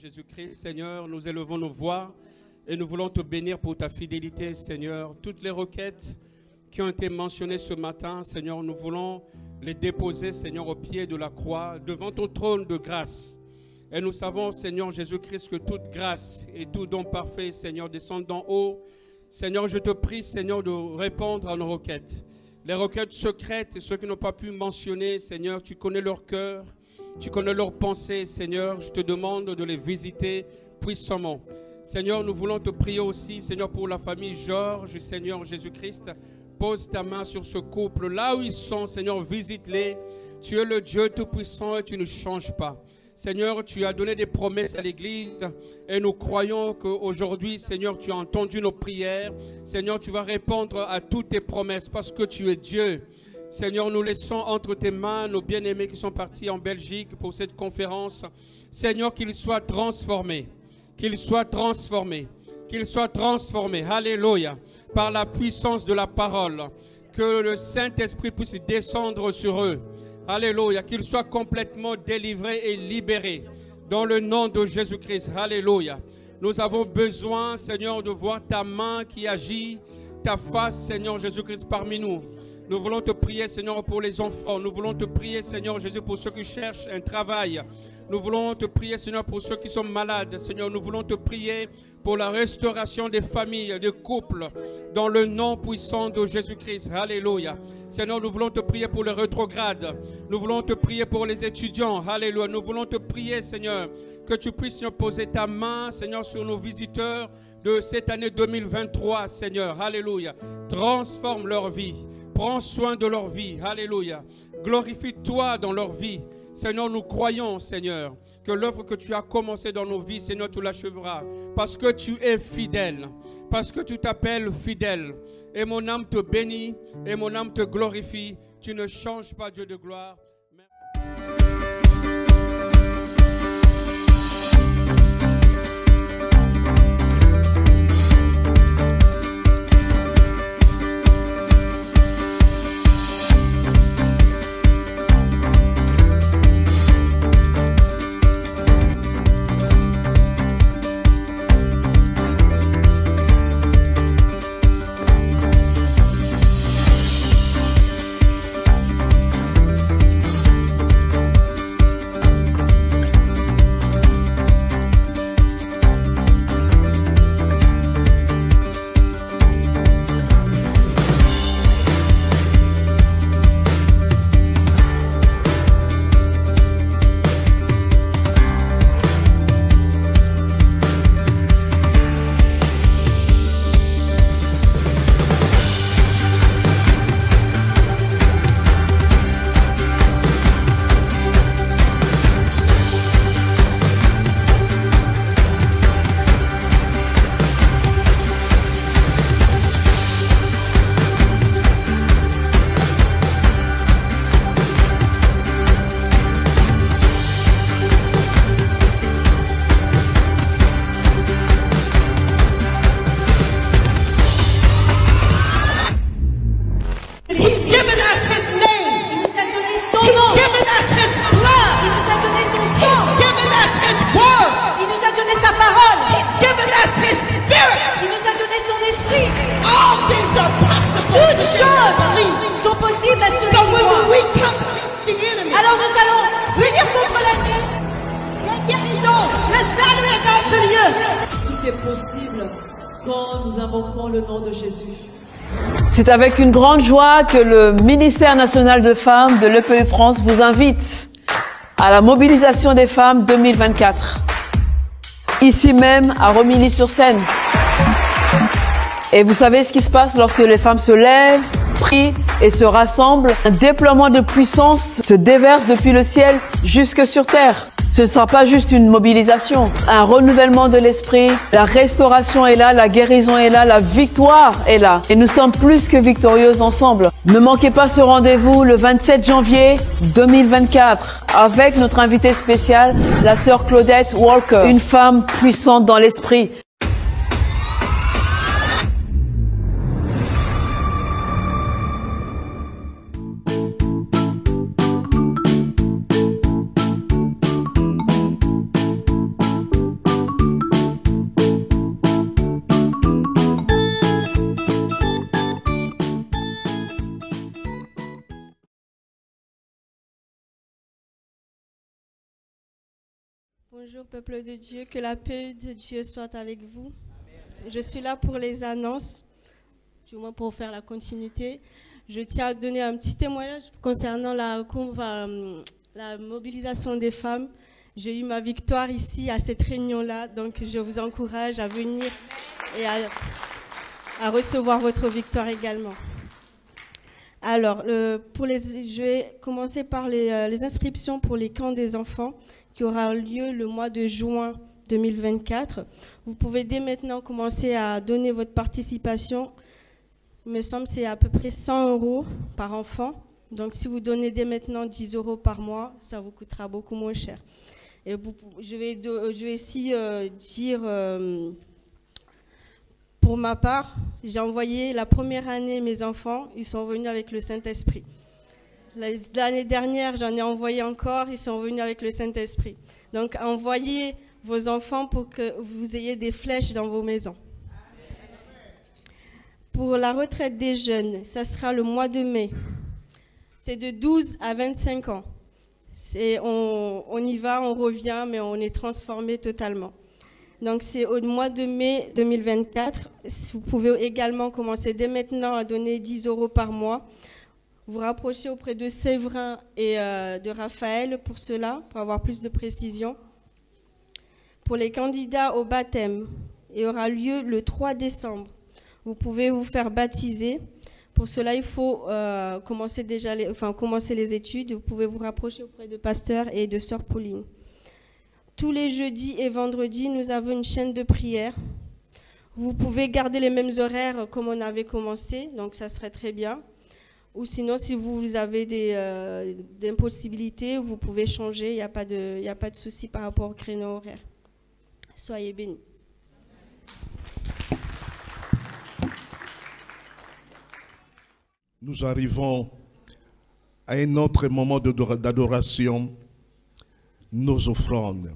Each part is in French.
Jésus-Christ, Seigneur, nous élevons nos voix et nous voulons te bénir pour ta fidélité, Seigneur. Toutes les requêtes qui ont été mentionnées ce matin, Seigneur, nous voulons les déposer, Seigneur, au pied de la croix, devant ton trône de grâce. Et nous savons, Seigneur Jésus-Christ, que toute grâce et tout don parfait, Seigneur, descendent d'en haut. Seigneur, je te prie, Seigneur, de répondre à nos requêtes. Les requêtes secrètes et ceux qui n'ont pas pu mentionner, Seigneur, tu connais leur cœur. Tu connais leurs pensées, Seigneur. Je te demande de les visiter puissamment. Seigneur, nous voulons te prier aussi, Seigneur, pour la famille Georges, Seigneur Jésus-Christ. Pose ta main sur ce couple. Là où ils sont, Seigneur, visite-les. Tu es le Dieu Tout-Puissant et tu ne changes pas. Seigneur, tu as donné des promesses à l'Église et nous croyons qu'aujourd'hui, Seigneur, tu as entendu nos prières. Seigneur, tu vas répondre à toutes tes promesses parce que tu es Dieu. Seigneur, nous laissons entre tes mains nos bien-aimés qui sont partis en Belgique pour cette conférence. Seigneur, qu'ils soient transformés, qu'ils soient transformés, qu'ils soient transformés. Alléluia. Par la puissance de la parole, que le Saint-Esprit puisse descendre sur eux. Alléluia. Qu'ils soient complètement délivrés et libérés. Dans le nom de Jésus-Christ. Alléluia. Nous avons besoin, Seigneur, de voir ta main qui agit, ta face, Seigneur Jésus-Christ, parmi nous. Nous voulons te prier, Seigneur, pour les enfants. Nous voulons te prier, Seigneur Jésus, pour ceux qui cherchent un travail. Nous voulons te prier, Seigneur, pour ceux qui sont malades. Seigneur, nous voulons te prier pour la restauration des familles, des couples, dans le nom puissant de Jésus-Christ. Alléluia. Seigneur, nous voulons te prier pour les rétrogrades. Nous voulons te prier pour les étudiants. Alléluia. Nous voulons te prier, Seigneur, que tu puisses nous poser ta main, Seigneur, sur nos visiteurs de cette année 2023, Seigneur. Alléluia. Transforme leur vie. Prends soin de leur vie. Alléluia. Glorifie-toi dans leur vie. Seigneur, nous croyons, Seigneur, que l'œuvre que tu as commencée dans nos vies, Seigneur, tu l'achèveras. Parce que tu es fidèle. Parce que tu t'appelles fidèle. Et mon âme te bénit. Et mon âme te glorifie. Tu ne changes pas, Dieu de gloire. C'est avec une grande joie que le ministère national de femmes de l'EPE France vous invite à la mobilisation des femmes 2024. Ici même, à Romilly-sur-Seine. Et vous savez ce qui se passe lorsque les femmes se lèvent, prient et se rassemblent. Un déploiement de puissance se déverse depuis le ciel jusque sur terre. Ce ne sera pas juste une mobilisation, un renouvellement de l'esprit. La restauration est là, la guérison est là, la victoire est là. Et nous sommes plus que victorieuses ensemble. Ne manquez pas ce rendez-vous le 27 janvier 2024 avec notre invitée spéciale, la sœur Claudette Walker, une femme puissante dans l'esprit. Bonjour peuple de Dieu, que la paix de Dieu soit avec vous. Je suis là pour les annonces, du moins pour faire la continuité. Je tiens à donner un petit témoignage concernant la mobilisation des femmes. J'ai eu ma victoire ici à cette réunion-là, donc je vous encourage à venir et à recevoir votre victoire également. Alors, je vais commencer par les inscriptions pour les camps des enfants qui aura lieu le mois de juin 2024. Vous pouvez dès maintenant commencer à donner votre participation. Il me semble que c'est à peu près 100 € par enfant. Donc, si vous donnez dès maintenant 10 € par mois, ça vous coûtera beaucoup moins cher. Et je vais aussi dire, pour ma part, j'ai envoyé la première année mes enfants, ils sont venus avec le Saint-Esprit. L'année dernière, j'en ai envoyé encore, ils sont venus avec le Saint-Esprit. Donc, envoyez vos enfants pour que vous ayez des flèches dans vos maisons. Pour la retraite des jeunes, ça sera le mois de mai. C'est de 12 à 25 ans. On y va, on revient, mais on est transformé totalement. Donc, c'est au mois de mai 2024. Vous pouvez également commencer dès maintenant à donner 10 € par mois. Vous rapprochez auprès de Séverin et de Raphaël pour cela, pour avoir plus de précision. Pour les candidats au baptême, il aura lieu le 3 décembre. Vous pouvez vous faire baptiser. Pour cela, il faut commencer les études. Vous pouvez vous rapprocher auprès de Pasteur et de Sœur Pauline. Tous les jeudis et vendredis, nous avons une chaîne de prière. Vous pouvez garder les mêmes horaires comme on avait commencé, donc ça serait très bien. Ou sinon, si vous avez des impossibilités, vous pouvez changer, il n'y a pas de souci par rapport au créneau horaire. Soyez bénis. Nous arrivons à un autre moment d'adoration, nos offrandes.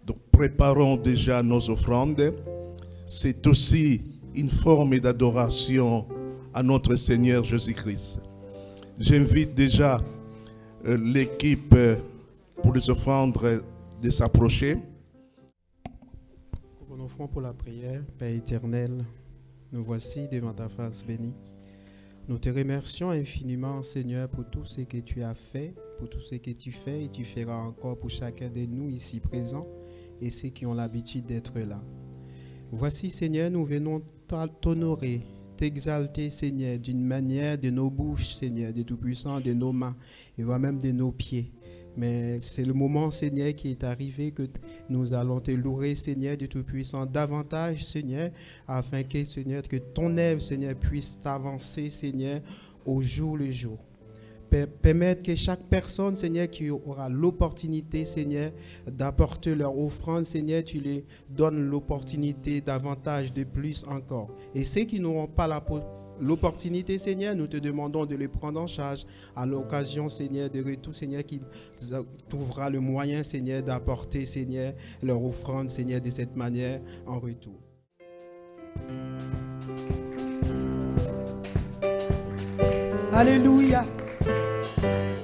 Donc préparons déjà nos offrandes. C'est aussi une forme d'adoration à notre Seigneur Jésus-Christ. J'invite déjà l'équipe pour les offrandes de s'approcher. Nous offrons pour la prière. Père éternel, nous voici devant ta face bénie. Nous te remercions infiniment, Seigneur, pour tout ce que tu as fait, pour tout ce que tu fais et tu feras encore pour chacun de nous ici présents et ceux qui ont l'habitude d'être là. Voici, Seigneur, nous venons t'honorer, t'exalter, Seigneur, d'une manière de nos bouches, Seigneur, de Tout-Puissant, de nos mains et voire même de nos pieds. Mais c'est le moment, Seigneur, qui est arrivé que nous allons te louer, Seigneur, de Tout-Puissant, davantage, Seigneur, afin que, Seigneur, que ton œuvre, Seigneur, puisse t'avancer, Seigneur, au jour le jour. Permettre que chaque personne, Seigneur, qui aura l'opportunité, Seigneur, d'apporter leur offrande, Seigneur, tu les donnes l'opportunité davantage, de plus encore. Et ceux qui n'auront pas l'opportunité, Seigneur, nous te demandons de les prendre en charge à l'occasion, Seigneur, de retour, Seigneur, qui trouvera le moyen, Seigneur, d'apporter, Seigneur, leur offrande, Seigneur, de cette manière en retour. Alléluia.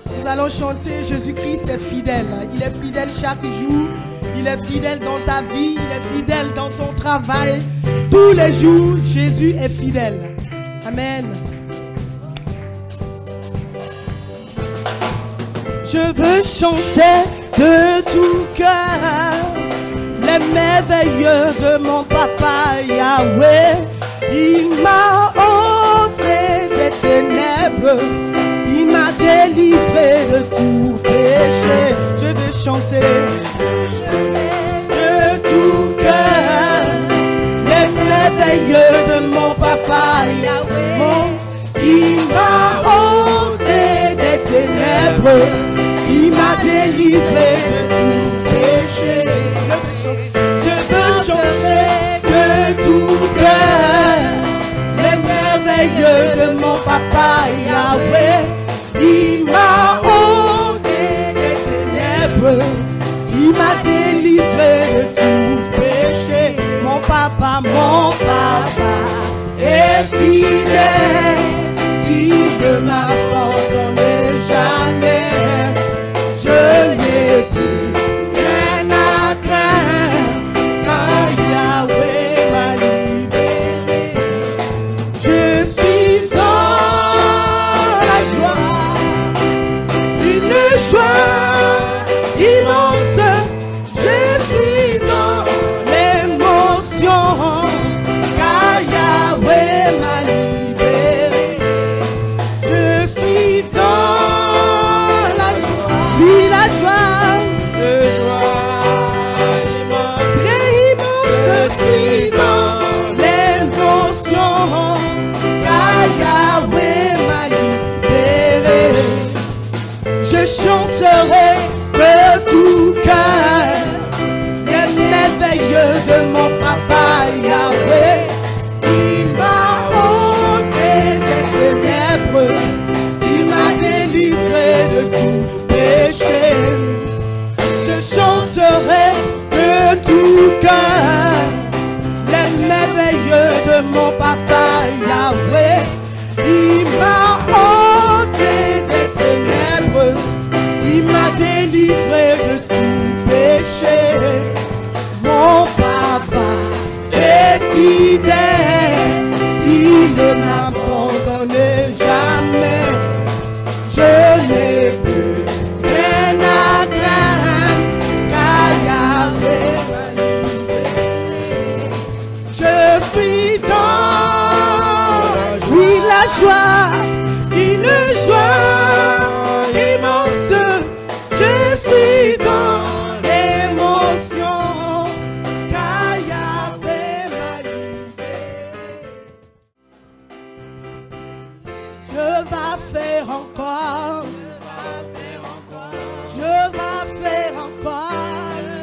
Nous allons chanter Jésus-Christ est fidèle. Il est fidèle chaque jour. Il est fidèle dans ta vie. Il est fidèle dans ton travail. Tous les jours, Jésus est fidèle. Amen. Je veux chanter de tout cœur les merveilles de mon papa Yahweh. Il m'a ôté des ténèbres. Il m'a délivré de tout péché. Je veux chanter de tout cœur les merveilles de mon papa Yahweh. Il m'a ôté des ténèbres. Il m'a délivré de tout péché. Je veux chanter de tout cœur les merveilles de mon papa Yahweh. Il m'a ôté des ténèbres. Il m'a délivré de tout péché. Mon papa est fidèle. Il ne m'abandonne jamais. Je n'ai plus rien de mon papa Yahweh. Il m'a ôté des ténèbres, il m'a délivré de tout péché. Je chanterai de tout cœur les merveilles de mon papa Yahweh. Il m'a ôté des ténèbres, il m'a délivré de tout péché. Mon papa est fidèle, il ne m'abandonne jamais. Je n'ai plus rien à craindre, car Yahweh m'a libéré. Je suis dans, oui, la joie, une joie immense. Je suis dans l'émotion, car Yahweh m'a libéré. Je vais faire encore, je vais faire encore,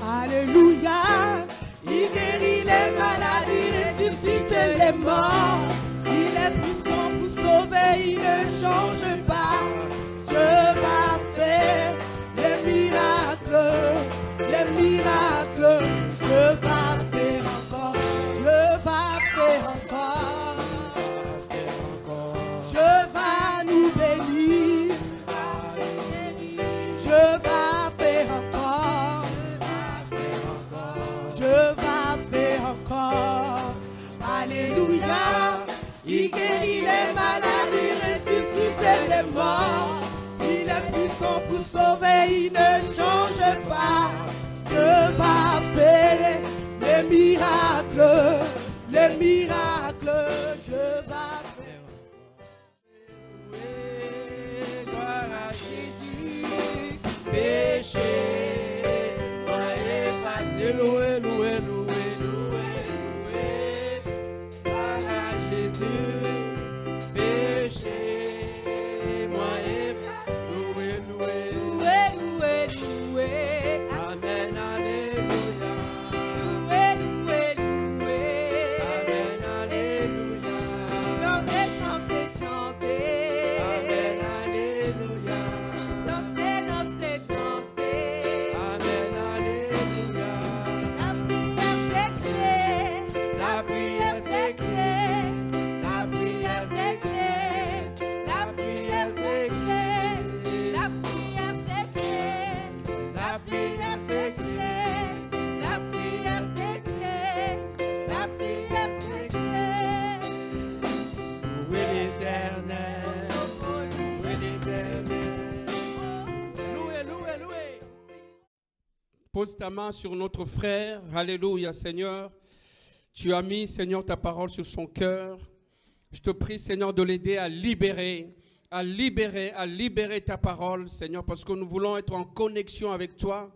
alléluia. Il guérit les maladies, ressuscite les morts. Il est puissant pour sauver, il ne change pas. Je vais faire les miracles, les miracles. Je vais faire encore, je vais faire encore. Je vais nous bénir, je vais faire encore, je vais faire encore. Alléluia. Il guérit les maladies, ressuscite les morts. Il est puissant pour sauver, il ne change pas. Je vais faire les miracles, les miracles. Je vais faire. Loué, gloire à Jésus, péché, moi effacé. Loué, loué, loué, loué, loué, gloire à Jésus, péché, moi effacé. Loué, loué, loué, loué, loué, amen, alléluia. Loué, loué, loué, amen, alléluia. Chantez, chantez, chantez, amen, alléluia. Dansez, dansez, dansez, amen, alléluia. La prière c'est clé, la prière c'est clé, la prière c'est clé, la prière c'est clé, la prière c'est clé, la prière c'est clé, la prière c'est clé. Louez l'Éternel, louez l'Éternel. Louez, louez, louez. Pose ta main sur notre frère. Alléluia, Seigneur. Tu as mis, Seigneur, ta parole sur son cœur. Je te prie, Seigneur, de l'aider à libérer ta parole, Seigneur, parce que nous voulons être en connexion avec toi,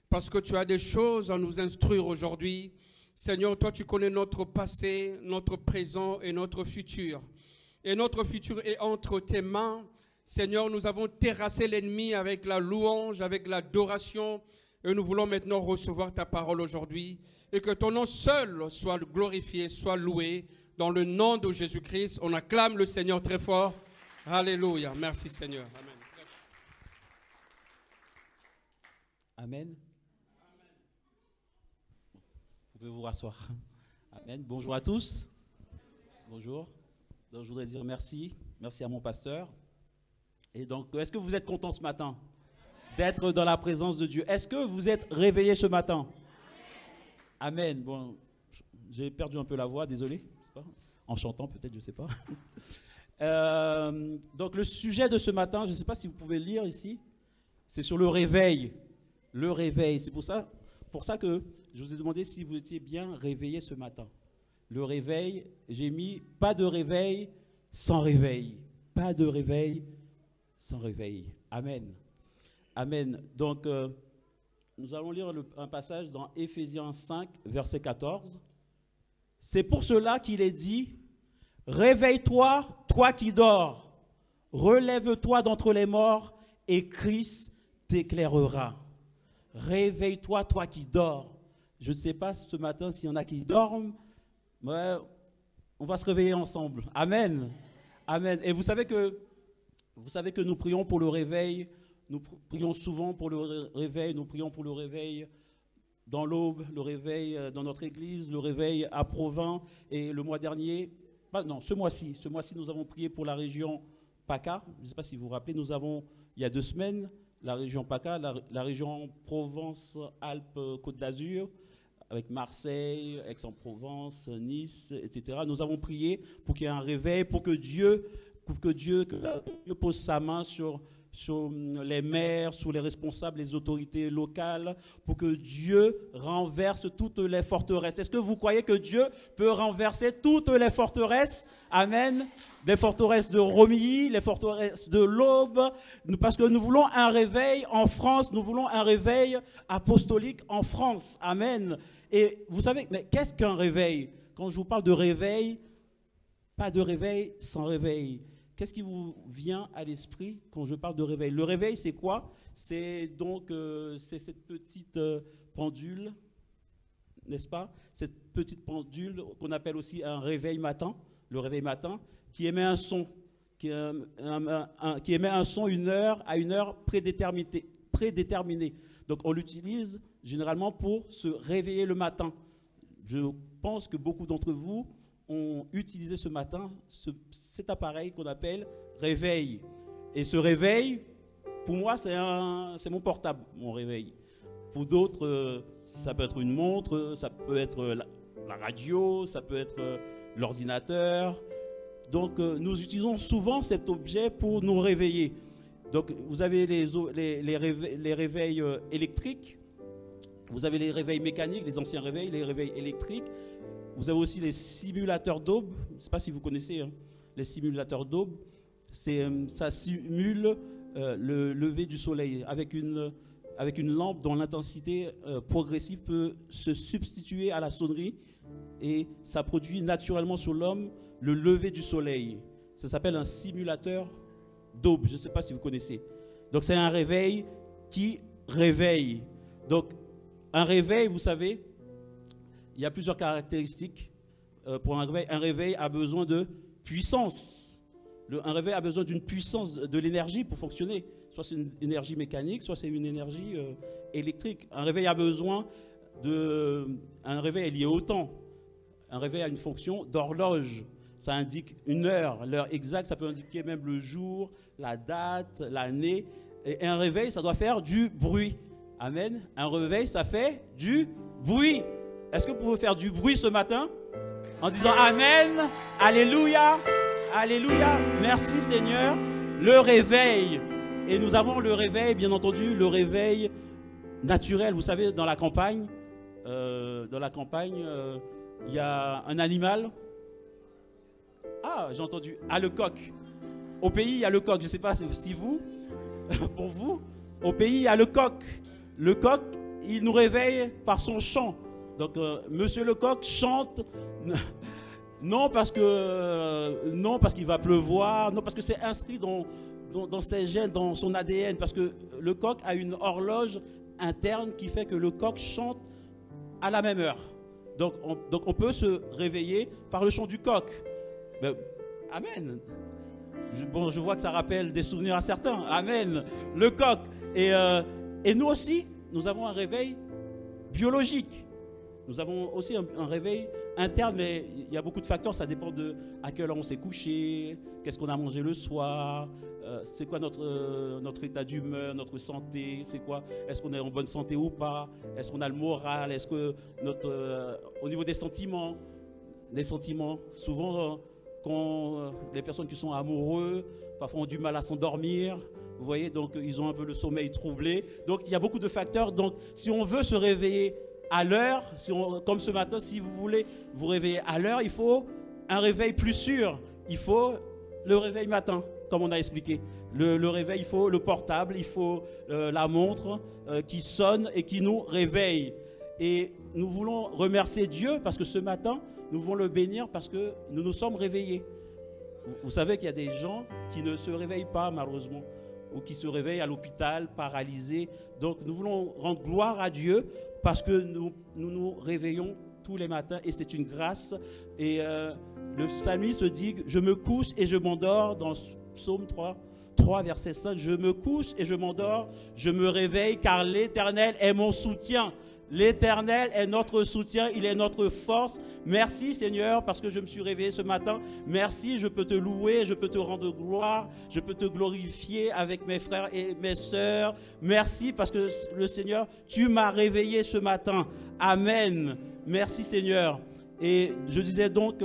parce que tu as des choses à nous instruire aujourd'hui. Seigneur, toi, tu connais notre passé, notre présent et notre futur. Et notre futur est entre tes mains. Seigneur, nous avons terrassé l'ennemi avec la louange, avec l'adoration, et nous voulons maintenant recevoir ta parole aujourd'hui. Et que ton nom seul soit glorifié, soit loué. Dans le nom de Jésus-Christ, on acclame le Seigneur très fort. Alléluia. Merci Seigneur. Amen. Amen. Vous pouvez vous rasseoir. Amen. Bonjour à tous. Bonjour. Donc, je voudrais dire merci. Merci à mon pasteur. Et donc, est-ce que vous êtes contents ce matin d'être dans la présence de Dieu? Est-ce que vous êtes réveillés ce matin? Amen. Bon, j'ai perdu un peu la voix, désolé. En chantant peut-être, je ne sais pas. Donc le sujet de ce matin, je ne sais pas si vous pouvez lire ici, c'est sur le réveil. Le réveil, c'est pour ça que je vous ai demandé si vous étiez bien réveillés ce matin. Le réveil, j'ai mis pas de réveil sans réveil. Pas de réveil sans réveil. Amen. Amen. Donc, nous allons lire un passage dans Éphésiens 5, verset 14. C'est pour cela qu'il est dit, « Réveille-toi, toi qui dors, relève-toi d'entre les morts, et Christ t'éclairera. » réveille-toi, toi qui dors. Je ne sais pas ce matin s'il y en a qui dorment, mais on va se réveiller ensemble. Amen. Amen. Et vous savez que nous prions pour le réveil. Nous prions souvent pour le réveil. Nous prions pour le réveil dans l'Aube, le réveil dans notre église, le réveil à Provins. Et le mois dernier, ce mois-ci, nous avons prié pour la région PACA. Je ne sais pas si vous vous rappelez, nous avons, il y a 2 semaines, la région PACA, la région Provence-Alpes-Côte d'Azur, avec Marseille, Aix-en-Provence, Nice, etc. Nous avons prié pour qu'il y ait un réveil, pour que Dieu pose sa main sur les maires, sur les responsables, les autorités locales, pour que Dieu renverse toutes les forteresses. Est-ce que vous croyez que Dieu peut renverser toutes les forteresses? Amen. Les forteresses de Romilly, les forteresses de l'Aube, parce que nous voulons un réveil en France, nous voulons un réveil apostolique en France. Amen. Et vous savez, mais qu'est-ce qu'un réveil? Quand je vous parle de réveil, pas de réveil sans réveil. Qu'est-ce qui vous vient à l'esprit quand je parle de réveil? Le réveil, c'est quoi? C'est donc c'est cette petite pendule, n'est-ce pas? Cette petite pendule qu'on appelle aussi un réveil matin, le réveil matin, qui émet un son, qui émet un son à une heure prédéterminée. Donc on l'utilise généralement pour se réveiller le matin. Je pense que beaucoup d'entre vous ont utilisé ce matin cet appareil qu'on appelle réveil. Et ce réveil, pour moi, c'est mon portable, mon réveil. Pour d'autres, ça peut être une montre, ça peut être la radio, ça peut être l'ordinateur. Donc, nous utilisons souvent cet objet pour nous réveiller. Donc, vous avez les réveils électriques, vous avez les réveils mécaniques, les anciens réveils, les réveils électriques. Vous avez aussi les simulateurs d'aube. Je ne sais pas si vous connaissez les simulateurs d'aube. Ça simule le lever du soleil avec une lampe dont l'intensité progressive peut se substituer à la sonnerie et ça produit naturellement sur l'homme le lever du soleil. Ça s'appelle un simulateur d'aube. Je ne sais pas si vous connaissez. Donc c'est un réveil qui réveille. Donc un réveil, vous savez, il y a plusieurs caractéristiques pour un réveil. Un réveil a besoin de puissance. Un réveil a besoin d'une puissance de l'énergie pour fonctionner. Soit c'est une énergie mécanique, soit c'est une énergie électrique. Un réveil a besoin un réveil est lié au temps. Un réveil a une fonction d'horloge. Ça indique une heure, l'heure exacte. Ça peut indiquer même le jour, la date, l'année. Et un réveil, ça doit faire du bruit. Amen. Un réveil, ça fait du bruit. Est-ce que vous pouvez faire du bruit ce matin en disant Amen, Alléluia, Alléluia, merci Seigneur. Le réveil. Et nous avons le réveil, bien entendu, le réveil naturel. Vous savez, dans la campagne, il y a un animal. Ah, j'ai entendu. Ah, le coq. Au pays, il y a le coq. Je ne sais pas si vous, pour vous, au pays, il y a le coq. Le coq, il nous réveille par son chant. Donc, Monsieur le coq chante, non parce qu'il va pleuvoir, non parce que c'est inscrit dans ses gènes, dans son ADN, parce que le coq a une horloge interne qui fait que le coq chante à la même heure. Donc on peut se réveiller par le chant du coq. Ben, amen. Je vois que ça rappelle des souvenirs à certains. Amen. Le coq. Et nous aussi, nous avons un réveil biologique. Nous avons aussi un réveil interne, mais il y a beaucoup de facteurs. Ça dépend de à quelle heure on s'est couché, qu'est-ce qu'on a mangé le soir, c'est quoi notre état d'humeur, notre santé, c'est quoi, est-ce qu'on est en bonne santé ou pas, est-ce qu'on a le moral, est-ce que au niveau des sentiments, souvent quand les personnes qui sont amoureux, parfois ont du mal à s'endormir. Vous voyez, donc ils ont un peu le sommeil troublé. Donc il y a beaucoup de facteurs. Donc si on veut se réveiller à l'heure, comme ce matin, si vous voulez vous réveiller à l'heure, il faut un réveil plus sûr. Il faut le réveil matin, comme on a expliqué. Le réveil, il faut le portable, il faut la montre qui sonne et qui nous réveille. Et nous voulons remercier Dieu parce que ce matin, nous voulons le bénir parce que nous nous sommes réveillés. Vous savez qu'il y a des gens qui ne se réveillent pas, malheureusement. ou qui se réveillent à l'hôpital, paralysés. Donc nous voulons rendre gloire à Dieu parce que nous réveillons tous les matins et c'est une grâce. Et le psalmiste dit « Je me couche et je m'endors » dans Psaume 3, verset 5. « Je me couche et je m'endors, je me réveille car l'Éternel est mon soutien. » L'Éternel est notre soutien, il est notre force. Merci Seigneur parce que je me suis réveillé ce matin. Merci, je peux te louer, je peux te rendre gloire, je peux te glorifier avec mes frères et mes sœurs. Merci parce que le Seigneur, tu m'as réveillé ce matin. Amen. Merci Seigneur. Et je disais donc,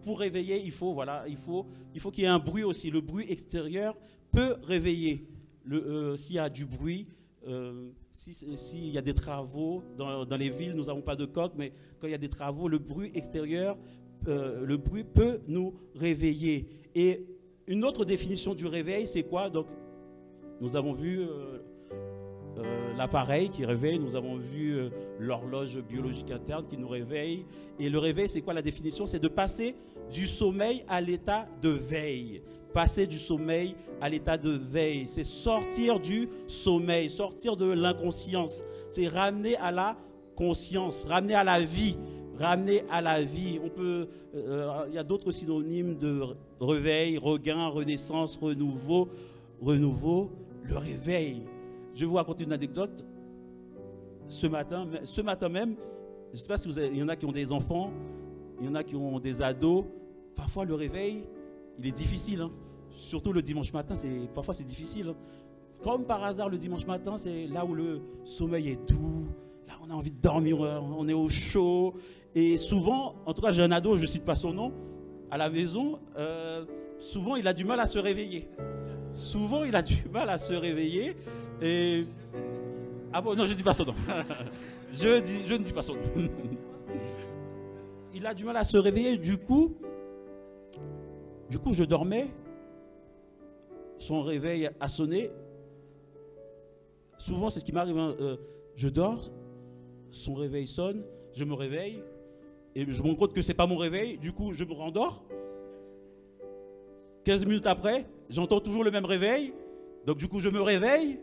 pour réveiller, il faut qu'il y ait un bruit aussi. Le bruit extérieur peut réveiller. S'il y a du bruit, s'il y a des travaux dans les villes, nous n'avons pas de coq, mais quand il y a des travaux, le bruit extérieur, le bruit peut nous réveiller. Et une autre définition du réveil, c'est quoi? Donc, nous avons vu l'appareil qui réveille, nous avons vu l'horloge biologique interne qui nous réveille. Et le réveil, c'est quoi la définition? C'est de passer du sommeil à l'état de veille. Passer du sommeil à l'état de veille, c'est sortir du sommeil, sortir de l'inconscience, c'est ramener à la conscience, ramener à la vie, ramener à la vie. On peut, il y a d'autres synonymes de réveil, regain, renaissance, renouveau, le réveil. Je vais vous raconter une anecdote. Ce matin même, je ne sais pas si il y en a qui ont des enfants, il y en a qui ont des ados. Parfois le réveil, il est difficile, hein. Surtout le dimanche matin, parfois c'est difficile. Hein. Comme par hasard, le dimanche matin, c'est là où le sommeil est doux, là on a envie de dormir, on est au chaud. Et souvent, en tout cas j'ai un ado, je ne cite pas son nom, à la maison, souvent il a du mal à se réveiller. Souvent il a du mal à se réveiller. Et... Ah bon, non, je ne dis pas son nom. Je ne dis pas son nom. Il a du mal à se réveiller, du coup je dormais. Son réveil a sonné. Souvent, c'est ce qui m'arrive. Hein. Je dors, son réveil sonne, je me réveille et je me rends compte que ce n'est pas mon réveil. Du coup, je me rendors. 15 minutes après, j'entends toujours le même réveil. Donc, du coup, je me réveille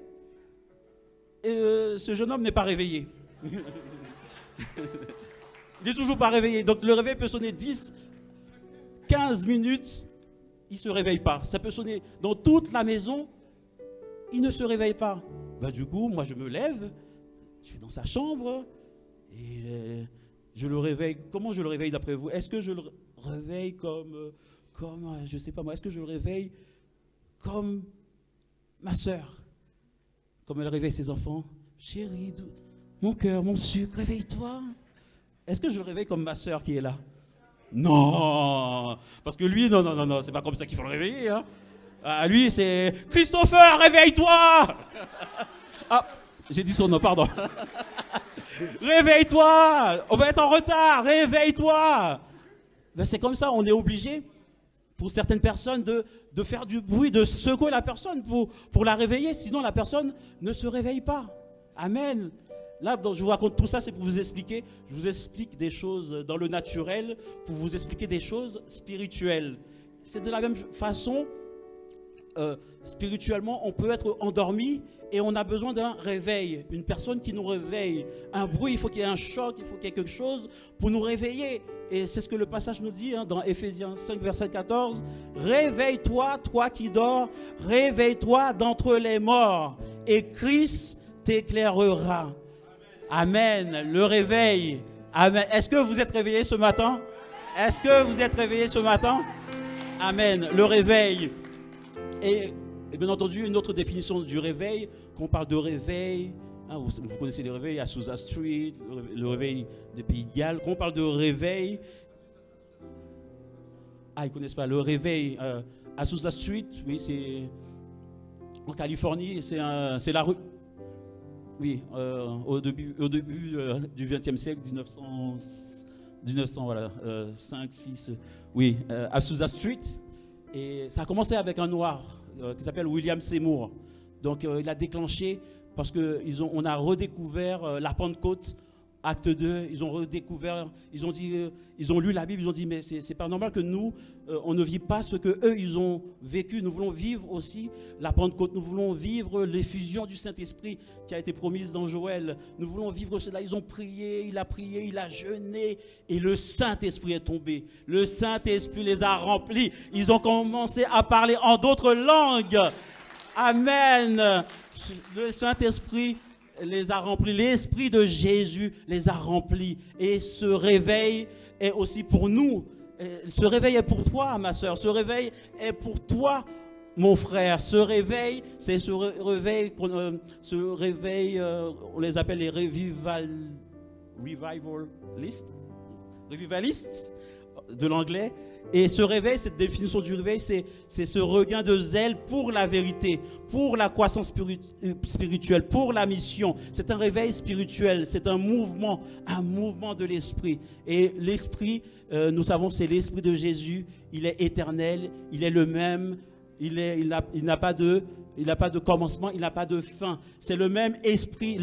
et ce jeune homme n'est pas réveillé. Il n'est toujours pas réveillé. Donc, le réveil peut sonner 10, 15 minutes. Il ne se réveille pas. Ça peut sonner dans toute la maison. Il ne se réveille pas. Bah, du coup, moi, je me lève. Je vais dans sa chambre. Et je le réveille. Comment je le réveille d'après vous? Est-ce que je le réveille comme je ne sais pas moi. Est-ce que je le réveille comme ma sœur? Comme elle réveille ses enfants. Chérie, mon cœur, mon sucre, réveille-toi. Est-ce que je le réveille comme ma sœur qui est là? Non, parce que lui, non, c'est pas comme ça qu'il faut le réveiller. Hein. Ah, lui, c'est Christopher, réveille-toi. Ah, j'ai dit son nom, pardon. Réveille-toi, on va être en retard, réveille-toi. Ben, c'est comme ça, on est obligé, pour certaines personnes, de faire du bruit, de secouer la personne pour la réveiller, sinon la personne ne se réveille pas. Amen. Là, je vous raconte tout ça, c'est pour vous expliquer. Je vous explique des choses dans le naturel, pour vous expliquer des choses spirituelles. C'est de la même façon, spirituellement, on peut être endormi et on a besoin d'un réveil. Une personne qui nous réveille. Un bruit, il faut qu'il y ait un choc, il faut qu'il y ait quelque chose pour nous réveiller. Et c'est ce que le passage nous dit hein, dans Éphésiens 5, verset 14. « Réveille-toi, toi qui dors, réveille-toi d'entre les morts, et Christ t'éclairera. » Amen. Le réveil. Amen. Est-ce que vous êtes réveillés ce matin? Est-ce que vous êtes réveillés ce matin? Amen. Le réveil. Et bien entendu, une autre définition du réveil, quand on parle de réveil, hein, vous connaissez les réveils à Azusa Street, le réveil des Pays de Galles. Quand on parle de réveil, ils ne connaissent pas. Le réveil à Azusa Street, oui, c'est en Californie, c'est la rue. Oui, au début du XXe siècle, 1900 voilà, 5, 6, oui, à Azusa Street. Et ça a commencé avec un noir qui s'appelle William Seymour. Donc il a déclenché parce qu'on a redécouvert la Pentecôte Acte 2, ils ont redécouvert, ils ont dit, ils ont lu la Bible, ils ont dit, mais c'est pas normal que nous, on ne vit pas ce que eux ils ont vécu. Nous voulons vivre aussi la Pentecôte, nous voulons vivre l'effusion du Saint-Esprit qui a été promise dans Joël. Nous voulons vivre cela. Ils ont prié, il a jeûné, et le Saint-Esprit est tombé. Le Saint-Esprit les a remplis. Ils ont commencé à parler en d'autres langues. Amen. Le Saint-Esprit les a remplis, l'Esprit de Jésus les a remplis. Et ce réveil est aussi pour nous. Ce réveil est pour toi, ma soeur. Ce réveil est pour toi, mon frère. Ce réveil, c'est ce réveil, on les appelle les revivalistes de l'anglais. Et ce réveil, cette définition du réveil, c'est ce regain de zèle pour la vérité, pour la croissance spirituelle, pour la mission. C'est un réveil spirituel, c'est un mouvement de l'esprit. Et l'esprit, nous savons, c'est l'esprit de Jésus. Il est éternel, il est le même, il n'a pas de commencement, il n'a pas de fin. C'est le même esprit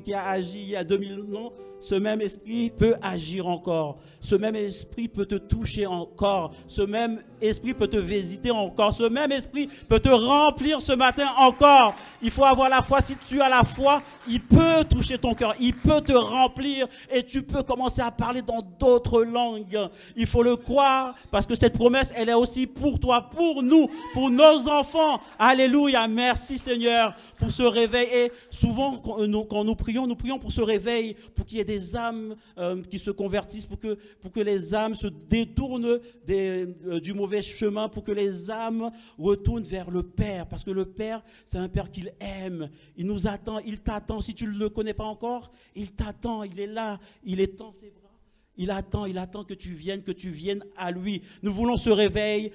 qui a agi il y a 2000 ans. Ce même esprit peut agir encore. Ce même esprit peut te toucher encore. Ce même esprit peut te visiter encore. Ce même esprit peut te remplir ce matin encore. Il faut avoir la foi. Si tu as la foi, il peut toucher ton cœur. Il peut te remplir et tu peux commencer à parler dans d'autres langues. Il faut le croire parce que cette promesse, elle est aussi pour toi, pour nous, pour nos enfants. Alléluia. Merci Seigneur pour ce réveil. Et souvent, quand nous prions pour ce réveil, pour qu'il y ait des âmes qui se convertissent, pour que les âmes se détournent du mauvais chemin, pour que les âmes retournent vers le Père. Parce que le Père, c'est un Père qu'il aime. Il nous attend, il t'attend. Si tu ne le connais pas encore, il t'attend, il est là, il étend ses bras. Il attend que tu viennes à lui. Nous voulons ce réveil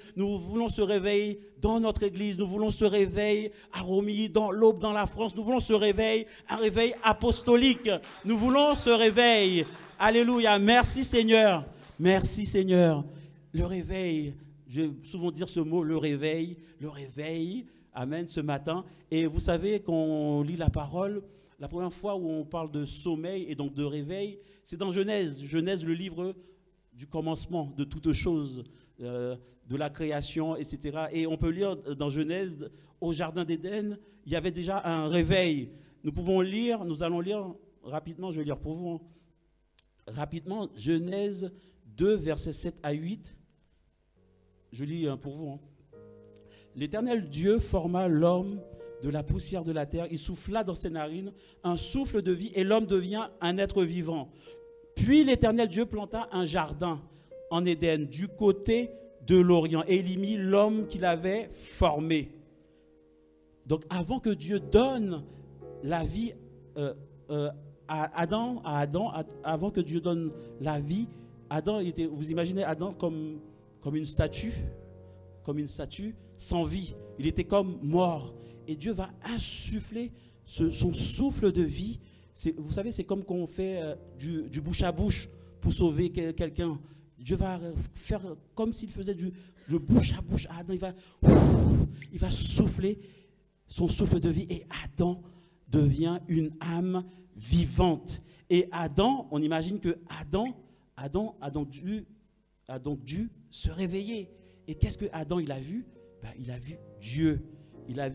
dans notre église. Nous voulons ce réveil à Romilly, dans l'Aube, dans la France. Nous voulons ce réveil, un réveil apostolique. Nous voulons ce réveil. Alléluia. Merci Seigneur. Merci Seigneur. Le réveil, je vais souvent dire ce mot, le réveil. Amen, ce matin. Et vous savez, quand on lit la parole, la première fois où on parle de sommeil et donc de réveil, c'est dans Genèse. Genèse, le livre du commencement de toutes choses, de la création, etc. Et on peut lire dans Genèse, au Jardin d'Éden, il y avait déjà un réveil. Nous allons lire rapidement, je vais lire pour vous. Rapidement, Genèse 2, versets 7 à 8. Je lis pour vous. L'Éternel Dieu forma l'homme de la poussière de la terre, il souffla dans ses narines un souffle de vie et l'homme devient un être vivant. Puis l'Éternel Dieu planta un jardin en Éden du côté de l'Orient et il y mit l'homme qu'il avait formé. Donc avant que Dieu donne la vie à Adam, avant que Dieu donne la vie, Adam était, vous imaginez Adam comme une statue sans vie. Il était comme mort. Et Dieu va insuffler son souffle de vie. Vous savez, c'est comme quand on fait du bouche à bouche pour sauver quelqu'un. Dieu va faire comme s'il faisait du bouche à bouche à Adam. Il va souffler son souffle de vie et Adam devient une âme vivante. Et Adam, on imagine que Adam a donc dû se réveiller. Et qu'est-ce que Adam il a vu? Il a vu Dieu. Il a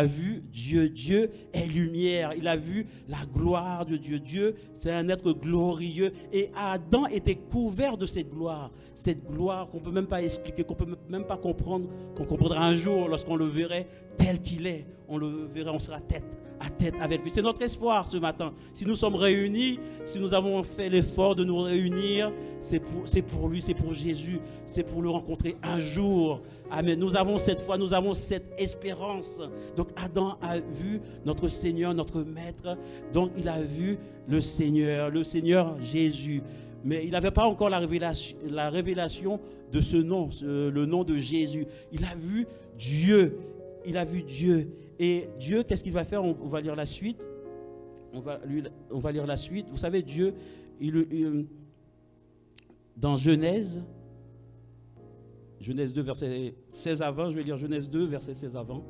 vu Dieu. Dieu est lumière. Il a vu la gloire de Dieu. Dieu, c'est un être glorieux. Et Adam était couvert de cette gloire. Cette gloire qu'on ne peut même pas expliquer, qu'on ne peut même pas comprendre, qu'on comprendra un jour lorsqu'on le verrait tel qu'il est. On le verra, on sera tête à tête avec lui. C'est notre espoir ce matin. Si nous sommes réunis, si nous avons fait l'effort de nous réunir, c'est pour lui, c'est pour Jésus, c'est pour le rencontrer un jour. Amen. Nous avons cette foi, nous avons cette espérance. Donc Adam a vu notre Seigneur, notre Maître. Donc il a vu le Seigneur Jésus. Mais il n'avait pas encore la révélation de ce nom, le nom de Jésus. Il a vu Dieu. Il a vu Dieu. Et Dieu, qu'est-ce qu'il va faire? On va lire la suite. On va lire la suite. Vous savez, Dieu, dans Genèse 2, versets 16 à 20, je vais lire Genèse 2, versets 16 à 20.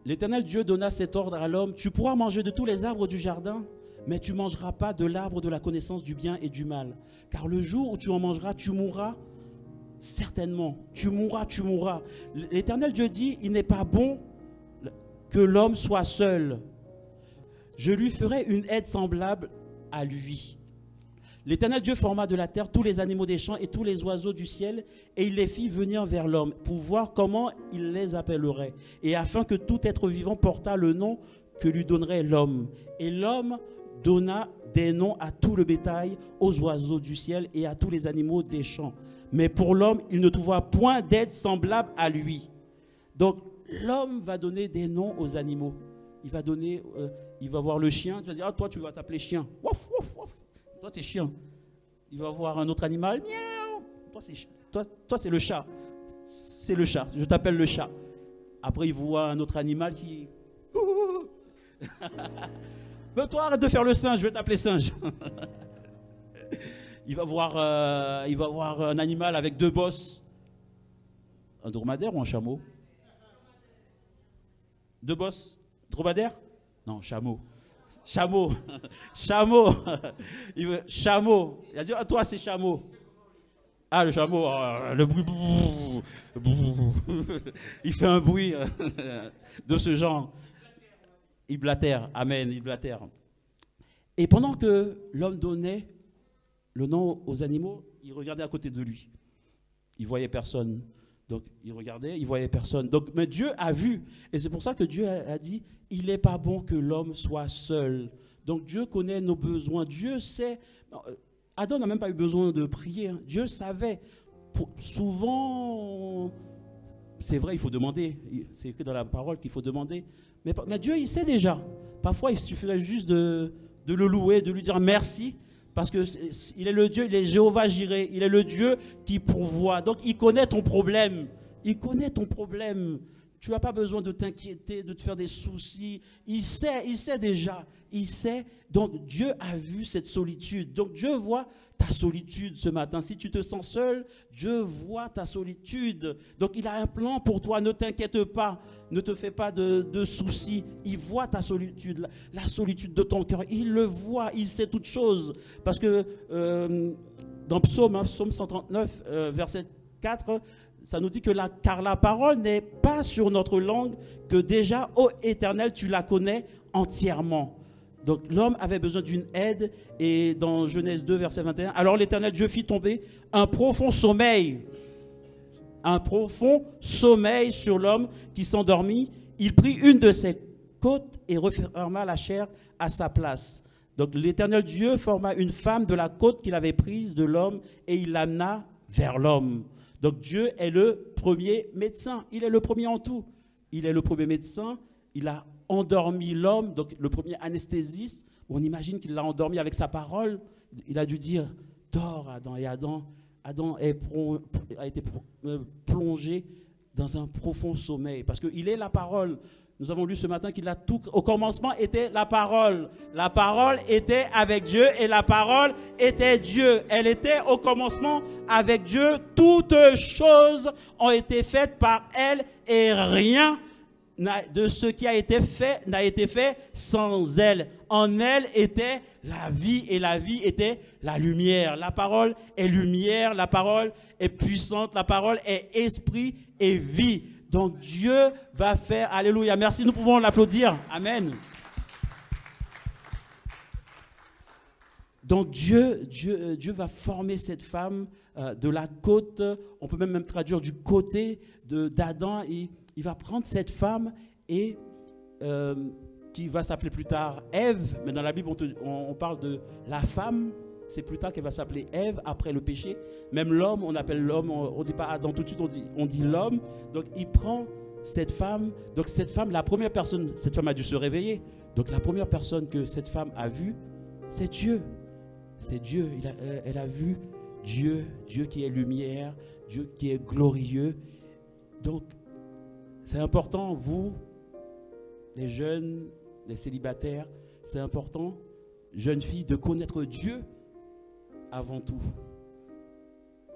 L'Éternel Dieu donna cet ordre à l'homme: tu pourras manger de tous les arbres du jardin, mais tu ne mangeras pas de l'arbre de la connaissance du bien et du mal. Car le jour où tu en mangeras, tu mourras certainement. Tu mourras, tu mourras. L'Éternel Dieu dit, il n'est pas bon que l'homme soit seul. Je lui ferai une aide semblable à lui. L'Éternel Dieu forma de la terre tous les animaux des champs et tous les oiseaux du ciel, et il les fit venir vers l'homme pour voir comment il les appellerait, et afin que tout être vivant portât le nom que lui donnerait l'homme. Et l'homme donna des noms à tout le bétail, aux oiseaux du ciel et à tous les animaux des champs. Mais pour l'homme, il ne trouva point d'aide semblable à lui. Donc l'homme va donner des noms aux animaux. Il va donner, il va voir le chien, tu vas dire, ah, toi tu vas t'appeler chien. Wouf, wouf, wouf. Toi, c'est chien. Il va voir un autre animal. Miaou. Toi, c'est le chat. C'est le chat. Je t'appelle le chat. Après, il voit un autre animal qui... Mais toi, arrête de faire le singe. Je vais t'appeler singe. Il va voir un animal avec 2 bosses. Un dromadaire ou un chameau? 2 bosses. Dromadaire? Non, chameau. Chameau, chameau, chameau. Il a dit, ah, toi c'est chameau. Ah, le chameau, le bruit, il fait un bruit de ce genre. Il blatère, amen, il blatère. Et pendant que l'homme donnait le nom aux animaux, il regardait à côté de lui. Il voyait personne. Donc, il regardait, il voyait personne. Donc, mais Dieu a vu. Et c'est pour ça que Dieu a dit, il n'est pas bon que l'homme soit seul. Donc, Dieu connaît nos besoins. Dieu sait. Adam n'a même pas eu besoin de prier. Dieu savait. Souvent, c'est vrai, il faut demander. C'est écrit dans la parole qu'il faut demander. Mais Dieu, il sait déjà. Parfois, il suffirait juste de le louer, de lui dire merci. Parce qu'il est le Dieu, il est Jéhovah Jireh, il est le Dieu qui pourvoit. Donc il connaît ton problème. Il connaît ton problème. Tu n'as pas besoin de t'inquiéter, de te faire des soucis. Il sait déjà. Il sait. Donc Dieu a vu cette solitude. Donc Dieu voit ta solitude ce matin. Si tu te sens seul, Dieu voit ta solitude. Donc il a un plan pour toi. Ne t'inquiète pas. Ne te fais pas de soucis. Il voit ta solitude, la solitude de ton cœur. Il le voit. Il sait toutes choses. Parce que dans Psaume 139, verset 4, ça nous dit que car la parole n'est pas sur notre langue, que déjà, ô Éternel, tu la connais entièrement. Donc l'homme avait besoin d'une aide, et dans Genèse 2, verset 21, alors l'Éternel Dieu fit tomber un profond sommeil sur l'homme qui s'endormit. Il prit une de ses côtes et referma la chair à sa place. Donc l'Éternel Dieu forma une femme de la côte qu'il avait prise de l'homme et il l'amena vers l'homme. Donc Dieu est le premier médecin, il est le premier en tout. Il est le premier médecin, il a endormi l'homme, donc le premier anesthésiste. On imagine qu'il l'a endormi avec sa parole. Il a dû dire, dors Adam, et Adam a été plongé dans un profond sommeil, parce qu'il est la parole. Nous avons lu ce matin qu'il a tout. Au commencement était la parole. La parole était avec Dieu et la parole était Dieu. Elle était au commencement avec Dieu. Toutes choses ont été faites par elle et rien de ce qui a été fait n'a été fait sans elle. En elle était la vie et la vie était la lumière. La parole est lumière, la parole est puissante, la parole est esprit et vie. Donc Dieu va faire, alléluia, merci, nous pouvons l'applaudir, amen. Donc Dieu va former cette femme de la côte, on peut même traduire du côté d'Adam, et il va prendre cette femme et qui va s'appeler plus tard Ève, mais dans la Bible on parle de la femme. C'est plus tard qu'elle va s'appeler Ève, après le péché. Même l'homme, on appelle l'homme, on ne dit pas Adam tout de suite, on dit l'homme. Donc il prend cette femme. Donc cette femme, la première personne, cette femme a dû se réveiller. Donc la première personne que cette femme a vue, c'est Dieu. C'est Dieu. Elle a vu Dieu, Dieu qui est lumière, Dieu qui est glorieux. Donc c'est important, vous, les jeunes, les célibataires, c'est important, jeunes filles, de connaître Dieu avant tout.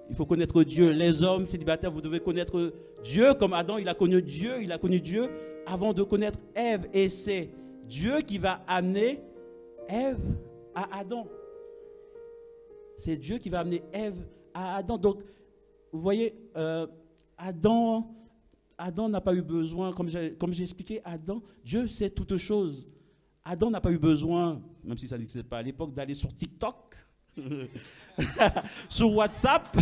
Il faut connaître Dieu. Les hommes célibataires, vous devez connaître Dieu comme Adam, il a connu Dieu avant de connaître Ève. Et c'est Dieu qui va amener Ève à Adam. C'est Dieu qui va amener Ève à Adam. Donc, vous voyez, Adam n'a pas eu besoin, comme j'ai expliqué, Dieu sait toutes choses. Adam n'a pas eu besoin, même si ça n'existait pas à l'époque, d'aller sur TikTok, sur WhatsApp.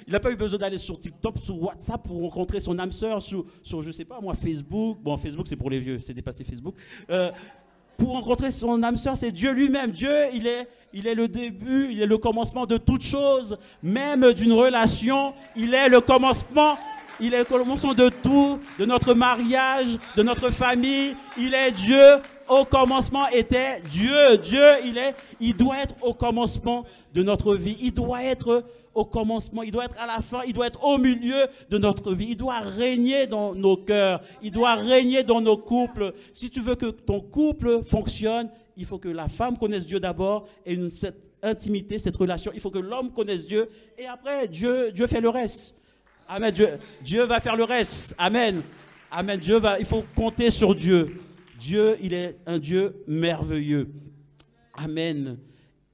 Il n'a pas eu besoin d'aller sur TikTok, sur WhatsApp pour rencontrer son âme sœur, sur je ne sais pas moi, Facebook. Bon, Facebook, c'est pour les vieux, c'est dépassé Facebook. Pour rencontrer son âme sœur, c'est Dieu lui-même. Dieu, il est le début, il est le commencement de toute chose, même d'une relation. Il est le commencement. Il est le commencement de tout, de notre mariage, de notre famille. Il est Dieu. Au commencement était Dieu. Dieu, il doit être au commencement de notre vie. Il doit être au commencement, il doit être à la fin, il doit être au milieu de notre vie. Il doit régner dans nos cœurs. Il doit régner dans nos couples. Si tu veux que ton couple fonctionne, il faut que la femme connaisse Dieu d'abord et cette intimité, cette relation. Il faut que l'homme connaisse Dieu et après, Dieu fait le reste. Amen. Dieu va faire le reste. Amen. Amen. Il faut compter sur Dieu. Dieu, il est un Dieu merveilleux. Amen.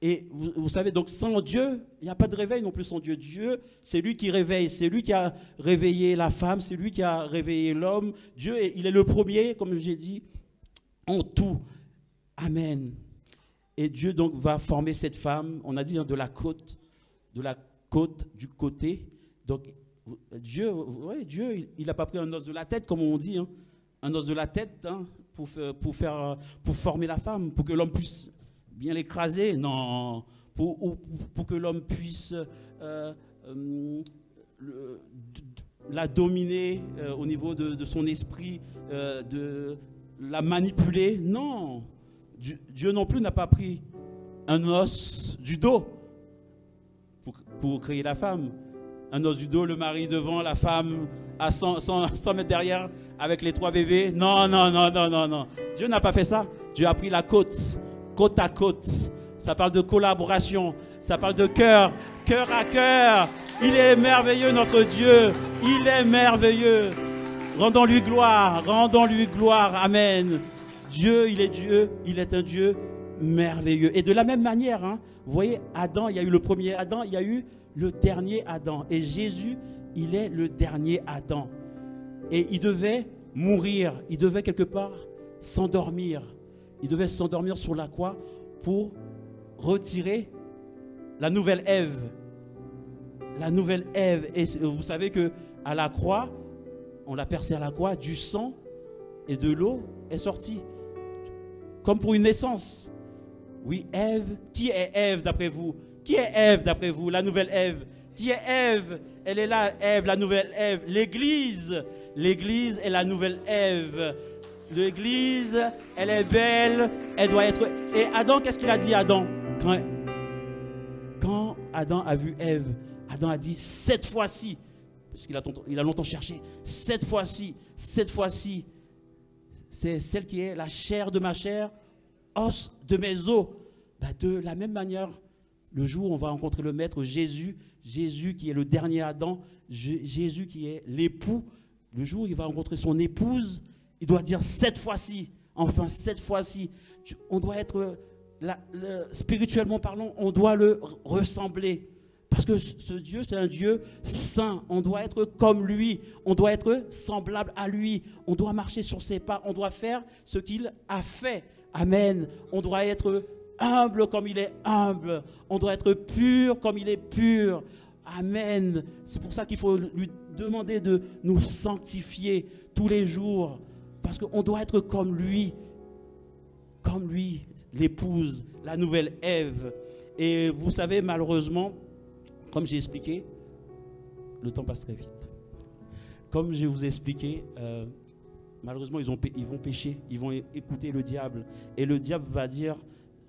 Et vous savez, donc sans Dieu, il n'y a pas de réveil non plus sans Dieu. Dieu, c'est lui qui réveille, c'est lui qui a réveillé la femme, c'est lui qui a réveillé l'homme. Dieu, il est le premier, comme j'ai dit, en tout. Amen. Et Dieu donc va former cette femme, on a dit de la côte, du côté. Donc Dieu, il n'a pas pris un os de la tête, comme on dit, un os de la tête pour former la femme, pour que l'homme puisse bien l'écraser, non, pour que l'homme puisse la dominer au niveau de son esprit, de la manipuler. Non, Dieu non plus n'a pas pris un os du dos pour créer la femme. Un os du dos, le mari devant, la femme à 100 mètres derrière avec les 3 bébés. Non. Dieu n'a pas fait ça. Dieu a pris la côte à côte. Ça parle de collaboration. Ça parle de cœur à cœur. Il est merveilleux, notre Dieu. Il est merveilleux. Rendons-lui gloire. Amen. Dieu, il est un Dieu merveilleux. Et de la même manière, vous voyez, Adam, il y a eu le premier Adam, il y a eu le dernier Adam. Et Jésus, il est le dernier Adam. Et il devait mourir. Il devait quelque part s'endormir. Il devait s'endormir sur la croix pour retirer la nouvelle Ève. La nouvelle Ève. Et vous savez qu'à la croix, on l'a percé à la croix, du sang et de l'eau est sorti. Comme pour une naissance. Oui, Ève. Qui est Ève d'après vous? Qui est Ève d'après vous? La nouvelle Ève. Qui est Ève? Elle est là, Ève, la nouvelle Ève. L'Église. L'Église est la nouvelle Ève. L'Église, elle est belle, elle doit être... Et Adam, qu'est-ce qu'il a dit, Adam? Quand Adam a vu Ève, Adam a dit, cette fois-ci, parce qu'il a longtemps cherché, cette fois-ci, c'est celle qui est la chair de ma chair, os de mes os. De la même manière, le jour où on va rencontrer le Maître Jésus qui est le dernier Adam, Jésus qui est l'époux, le jour où il va rencontrer son épouse, il doit dire cette fois-ci, enfin cette fois-ci, on doit être, spirituellement parlant, on doit le ressembler. Parce que ce Dieu, c'est un Dieu saint. On doit être comme lui. On doit être semblable à lui. On doit marcher sur ses pas. On doit faire ce qu'il a fait. Amen. On doit être humble comme il est humble. On doit être pur comme il est pur. Amen. C'est pour ça qu'il faut lui demander de nous sanctifier tous les jours. Parce qu'on doit être comme lui, l'épouse, la nouvelle Ève. Et vous savez, malheureusement, comme j'ai expliqué, le temps passe très vite. Comme je vous ai expliqué, malheureusement, ils vont pécher, ils vont écouter le diable. Et le diable va dire,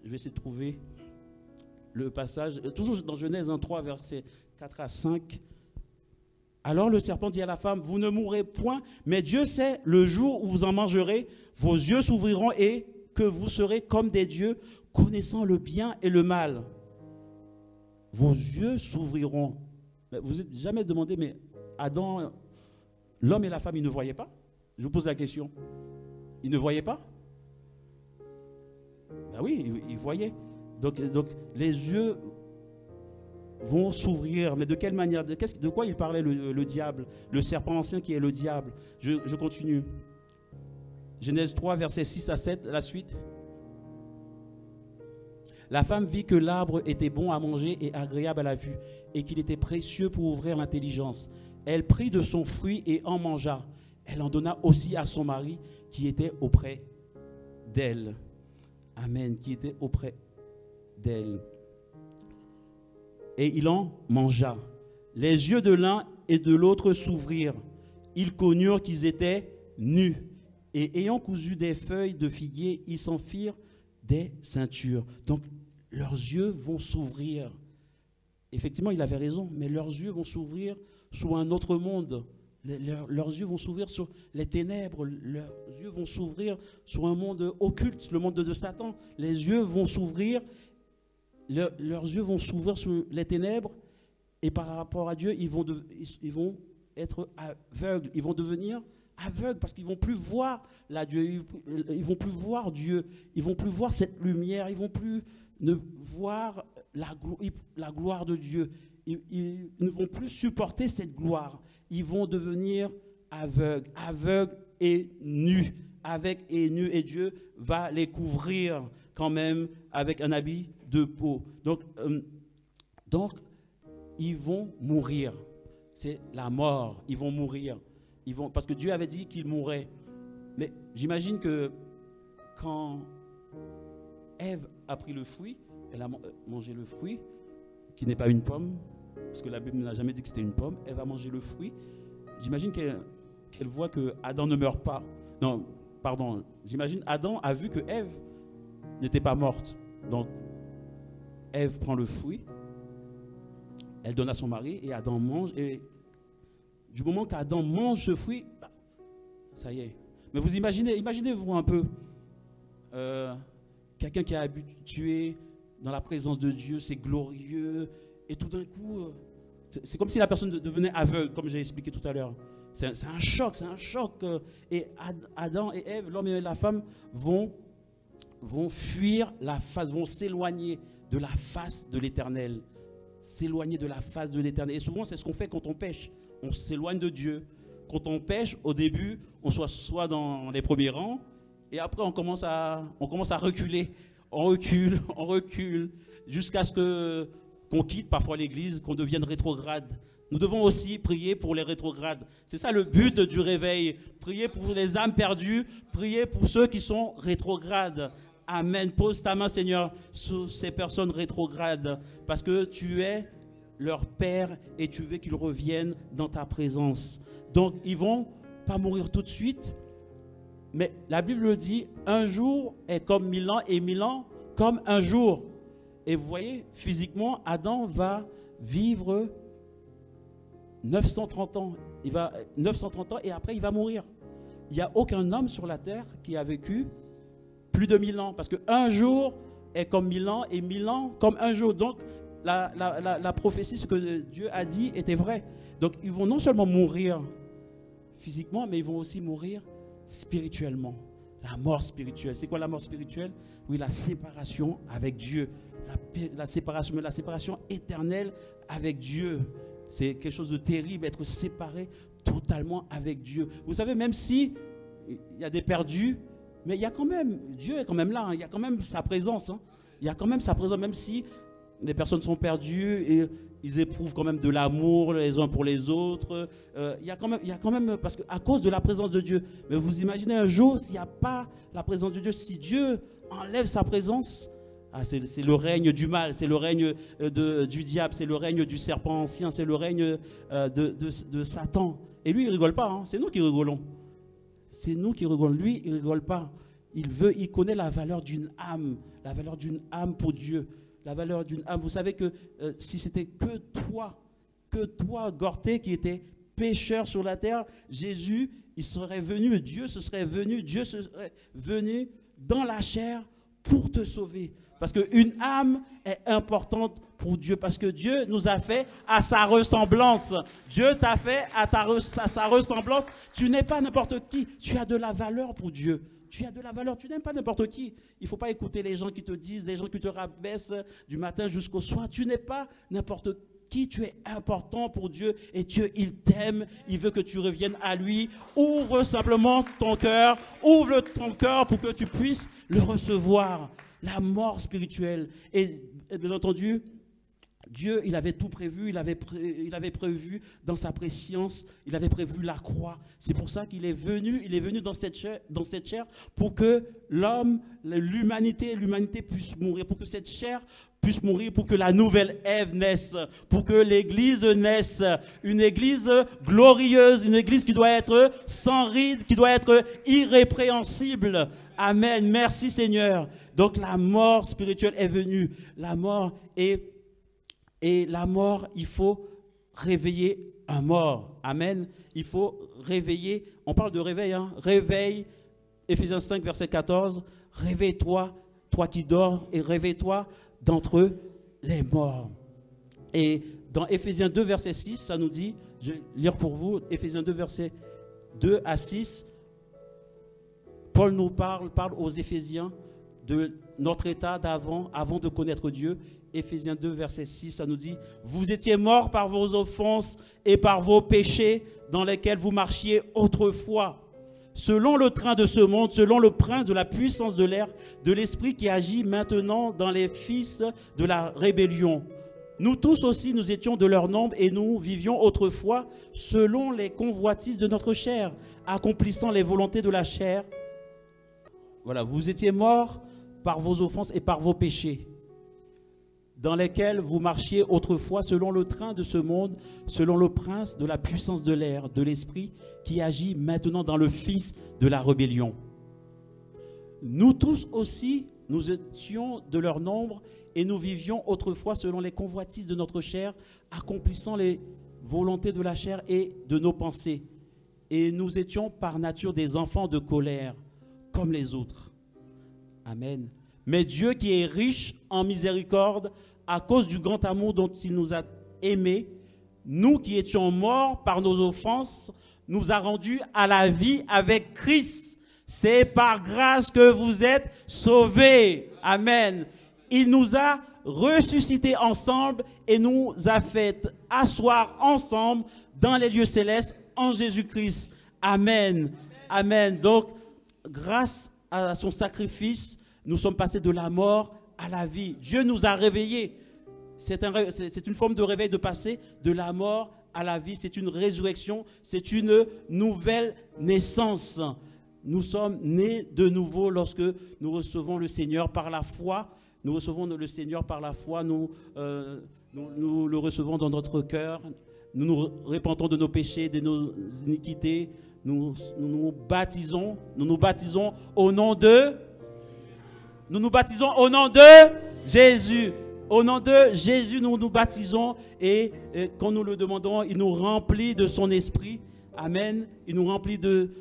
je vais essayer de trouver le passage, toujours dans Genèse 3, versets 4 à 5. Alors le serpent dit à la femme, vous ne mourrez point, mais Dieu sait le jour où vous en mangerez, vos yeux s'ouvriront et que vous serez comme des dieux, connaissant le bien et le mal. Vos yeux s'ouvriront. Vous n'êtes jamais demandé, mais Adam, l'homme et la femme, ils ne voyaient pas? Je vous pose la question. Ils ne voyaient pas? Ben oui, il voyait. Donc les yeux vont s'ouvrir. Mais de quelle manière? De quoi il parlait le diable? Le serpent ancien qui est le diable. Je continue. Genèse 3, versets 6 à 7, la suite. La femme vit que l'arbre était bon à manger et agréable à la vue, et qu'il était précieux pour ouvrir l'intelligence. Elle prit de son fruit et en mangea. Elle en donna aussi à son mari qui était auprès d'elle. Amen, qui était auprès d'elle. Et il en mangea. Les yeux de l'un et de l'autre s'ouvrirent. Ils connurent qu'ils étaient nus. Et ayant cousu des feuilles de figuier, ils s'en firent des ceintures. Donc, leurs yeux vont s'ouvrir. Effectivement, il avait raison, mais leurs yeux vont s'ouvrir sur un autre monde. Leurs yeux vont s'ouvrir sur les ténèbres. Leurs yeux vont s'ouvrir sur un monde occulte, le monde de Satan. Les yeux vont s'ouvrir. Leurs yeux vont s'ouvrir sur les ténèbres. Et par rapport à Dieu, ils vont être aveugles. Ils vont devenir aveugles parce qu'ils ne vont plus voir Dieu. Ils vont plus voir Dieu. Ils ne vont plus voir cette lumière. Ils ne vont plus voir la gloire de Dieu. Ils ne vont plus supporter cette gloire. Ils vont devenir aveugles et nus. Et Dieu va les couvrir quand même avec un habit de peau. Donc ils vont mourir. C'est la mort. Ils vont mourir. Parce que Dieu avait dit qu'ils mourraient. Mais j'imagine que quand Ève a pris le fruit, elle a mangé le fruit, qui n'est pas une pomme, parce que la Bible n'a jamais dit que c'était une pomme. Elle va manger le fruit. J'imagine qu'elle voit que Adam ne meurt pas. Non, pardon. J'imagine Adam a vu que Ève n'était pas morte. Donc, Ève prend le fruit, elle donne à son mari et Adam mange. Et du moment qu'Adam mange ce fruit, ça y est. Mais vous imaginez-vous un peu quelqu'un qui est habitué dans la présence de Dieu, c'est glorieux, et tout d'un coup, c'est comme si la personne devenait aveugle, comme j'ai expliqué tout à l'heure. C'est un choc. Et Adam et Ève, l'homme et la femme, vont fuir la face, vont s'éloigner de la face de l'Éternel. S'éloigner de la face de l'Éternel. Et souvent, c'est ce qu'on fait quand on pêche. On s'éloigne de Dieu. Quand on pêche, au début, on soit dans les premiers rangs, et après, on commence à reculer. On recule, jusqu'à ce qu'on quitte parfois l'église, qu'on devienne rétrograde. Nous devons aussi prier pour les rétrogrades. C'est ça le but du réveil. Prier pour les âmes perdues, prier pour ceux qui sont rétrogrades. Amen. Pose ta main, Seigneur, sur ces personnes rétrogrades, parce que tu es leur Père et tu veux qu'ils reviennent dans ta présence. Donc, ils ne vont pas mourir tout de suite, mais la Bible dit, un jour est comme 1000 ans et 1000 ans comme un jour. Et vous voyez, physiquement, Adam va vivre 930 ans. 930 ans et après, il va mourir. Il n'y a aucun homme sur la terre qui a vécu plus de 1000 ans. Parce qu'un jour est comme 1000 ans et 1000 ans comme un jour. Donc, la prophétie, ce que Dieu a dit, était vrai. Donc, ils vont non seulement mourir physiquement, mais ils vont aussi mourir spirituellement. La mort spirituelle. C'est quoi la mort spirituelle? Oui, la séparation avec Dieu. La séparation éternelle avec Dieu. C'est quelque chose de terrible, être séparé totalement avec Dieu. Vous savez, même si il y a des perdus, mais il y a quand même, Dieu est quand même là, hein, il y a quand même sa présence. Hein, il y a quand même sa présence, même si les personnes sont perdues et ils éprouvent quand même de l'amour les uns pour les autres. Il y a quand même, parce qu'à cause de la présence de Dieu. Mais vous imaginez un jour, s'il n'y a pas la présence de Dieu, si Dieu enlève sa présence, c'est le règne du mal, c'est le règne du diable, c'est le règne du serpent ancien, c'est le règne de Satan. Et lui, il ne rigole pas, hein, c'est nous qui rigolons. C'est nous qui rigolons. Lui, il ne rigole pas. Il connaît la valeur d'une âme pour Dieu. La valeur d'une âme. Vous savez que si c'était que toi, Gorté, qui était pécheur sur la terre, Jésus, il serait venu, Dieu serait venu dans la chair pour te sauver. Parce qu'une âme est importante pour Dieu. Parce que Dieu nous a fait à sa ressemblance. Dieu t'a fait à sa ressemblance. Tu n'es pas n'importe qui. Tu as de la valeur pour Dieu. tu as de la valeur, tu n'aimes pas n'importe qui. Il ne faut pas écouter les gens qui te disent, les gens qui te rabaissent du matin jusqu'au soir. Tu n'es pas n'importe qui, tu es important pour Dieu et Dieu, il t'aime, il veut que tu reviennes à lui. Ouvre simplement ton cœur pour que tu puisses le recevoir. La mort spirituelle. Et bien entendu, Dieu, il avait tout prévu, il avait prévu dans sa préscience, il avait prévu la croix. C'est pour ça qu'il est venu dans cette chair pour que l'homme, l'humanité puisse mourir, pour que cette chair puisse mourir, pour que la nouvelle Ève naisse, pour que l'Église naisse, une Église glorieuse, une Église qui doit être sans ride, qui doit être irrépréhensible. Amen. Merci Seigneur. Donc la mort spirituelle est venue. La mort et la mort, il faut réveiller un mort. Amen. Il faut réveiller. On parle de réveil, hein. Réveil. Éphésiens 5, verset 14. Réveille-toi, toi qui dors, et réveille-toi d'entre les morts. Et dans Éphésiens 2, verset 6, ça nous dit, je vais lire pour vous, Éphésiens 2, verset 2 à 6, Paul nous parle aux Éphésiens de notre état avant de connaître Dieu. Éphésiens 2, verset 6, ça nous dit « Vous étiez morts par vos offenses et par vos péchés dans lesquels vous marchiez autrefois, selon le train de ce monde, selon le prince de la puissance de l'air, de l'esprit qui agit maintenant dans les fils de la rébellion. Nous tous aussi, nous étions de leur nombre et nous vivions autrefois selon les convoitises de notre chair, accomplissant les volontés de la chair. » Voilà, vous étiez morts par vos offenses et par vos péchés, dans lesquels vous marchiez autrefois selon le train de ce monde, selon le prince de la puissance de l'air, de l'esprit qui agit maintenant dans le fils de la rébellion. Nous tous aussi, nous étions de leur nombre et nous vivions autrefois selon les convoitises de notre chair, accomplissant les volontés de la chair et de nos pensées. Et nous étions par nature des enfants de colère, comme les autres. Amen. Mais Dieu qui est riche en miséricorde, à cause du grand amour dont il nous a aimés, nous qui étions morts par nos offenses, nous a rendus à la vie avec Christ. C'est par grâce que vous êtes sauvés. Amen. Il nous a ressuscités ensemble et nous a fait asseoir ensemble dans les lieux célestes en Jésus-Christ. Amen. Amen. Donc, grâce à son sacrifice, nous sommes passés de la mort à la vie. Dieu nous a réveillés. C'est une forme de réveil, de passer de la mort à la vie. C'est une résurrection, c'est une nouvelle naissance. Nous sommes nés de nouveau lorsque nous recevons le Seigneur par la foi. Nous recevons le Seigneur par la foi, nous le recevons dans notre cœur. Nous nous repentons de nos péchés, de nos iniquités. Nous nous baptisons au nom de... Nous nous baptisons au nom de Jésus. Au nom de Jésus, nous nous baptisons et quand nous le demandons, il nous remplit de son esprit. Amen. Il nous remplit de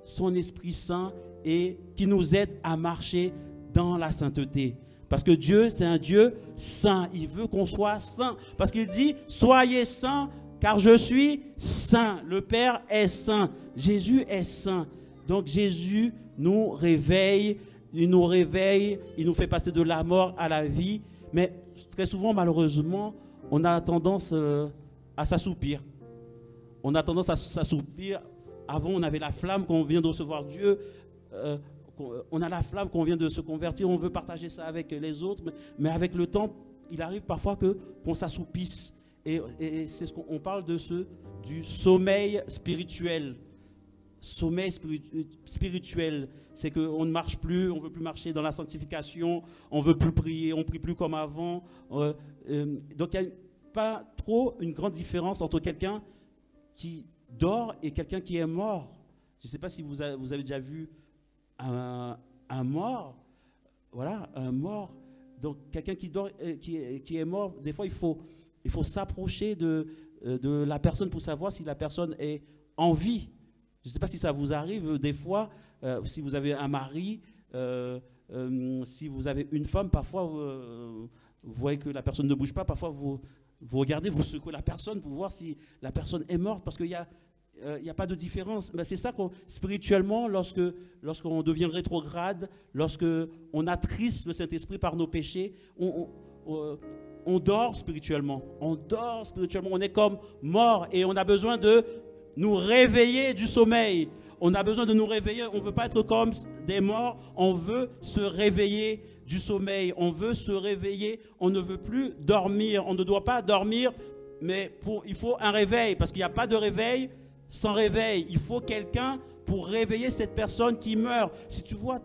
son Esprit Saint et qui nous aide à marcher dans la sainteté. Parce que Dieu, c'est un Dieu saint. Il veut qu'on soit saint. Parce qu'il dit, soyez saints car je suis saint. Le Père est saint. Jésus est saint. Donc Jésus nous réveille. Il nous réveille, il nous fait passer de la mort à la vie. Mais très souvent, malheureusement, on a tendance à s'assoupir. On a tendance à s'assoupir. Avant, on avait la flamme quand on vient de recevoir Dieu. On a la flamme quand on vient de se convertir. On veut partager ça avec les autres. Mais avec le temps, il arrive parfois qu'on s'assoupisse. Et c'est ce qu'on parle du sommeil spirituel. Sommeil spirituel, c'est qu'on ne marche plus, on ne veut plus marcher dans la sanctification, on ne veut plus prier, on ne prie plus comme avant. Donc il n'y a pas trop une grande différence entre quelqu'un qui dort et quelqu'un qui est mort. Je ne sais pas si vous avez déjà vu un mort. Voilà, un mort. Donc quelqu'un qui dort, qui est mort, des fois il faut s'approcher de la personne pour savoir si la personne est en vie. Je ne sais pas si ça vous arrive des fois, si vous avez un mari, si vous avez une femme, parfois vous voyez que la personne ne bouge pas, parfois vous regardez, vous secouez la personne pour voir si la personne est morte, parce qu'il y a il n'y a pas de différence. Ben, c'est ça qu'on, spirituellement, lorsqu'on devient rétrograde, lorsqu'on attriste le Saint-Esprit par nos péchés, on dort spirituellement. On dort spirituellement. On est comme mort et on a besoin de nous réveiller du sommeil. On a besoin de nous réveiller. On ne veut pas être comme des morts. On veut se réveiller du sommeil. On veut se réveiller. On ne veut plus dormir. On ne doit pas dormir, mais il faut un réveil parce qu'il n'y a pas de réveil sans réveil. Il faut quelqu'un pour réveiller cette personne qui meurt. Si tu vois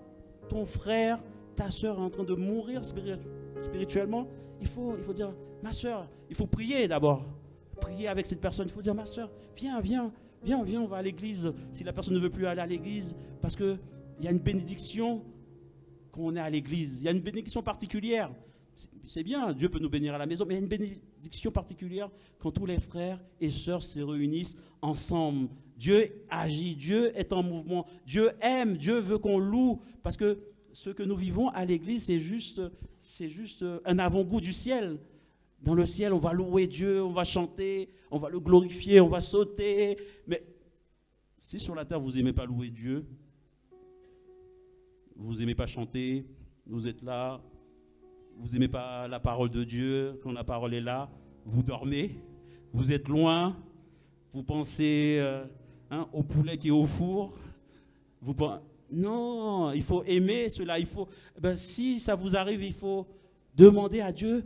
ton frère, ta soeur en train de mourir spirituellement, il faut dire, ma soeur, il faut prier d'abord. Prier avec cette personne. Il faut dire, ma soeur, viens, on va à l'église. Si la personne ne veut plus aller à l'église, parce qu'il y a une bénédiction quand on est à l'église. Il y a une bénédiction particulière. C'est bien, Dieu peut nous bénir à la maison, mais il y a une bénédiction particulière quand tous les frères et sœurs se réunissent ensemble. Dieu agit, Dieu est en mouvement, Dieu aime, Dieu veut qu'on loue, parce que ce que nous vivons à l'église, c'est juste un avant-goût du ciel. Dans le ciel, on va louer Dieu, on va chanter, on va le glorifier, on va sauter. Mais si sur la terre, vous n'aimez pas louer Dieu, vous n'aimez pas chanter, vous êtes là, vous n'aimez pas la parole de Dieu, quand la parole est là, vous dormez, vous êtes loin, vous pensez au poulet qui est au four. Non, il faut aimer cela. Si ça vous arrive, il faut demander à Dieu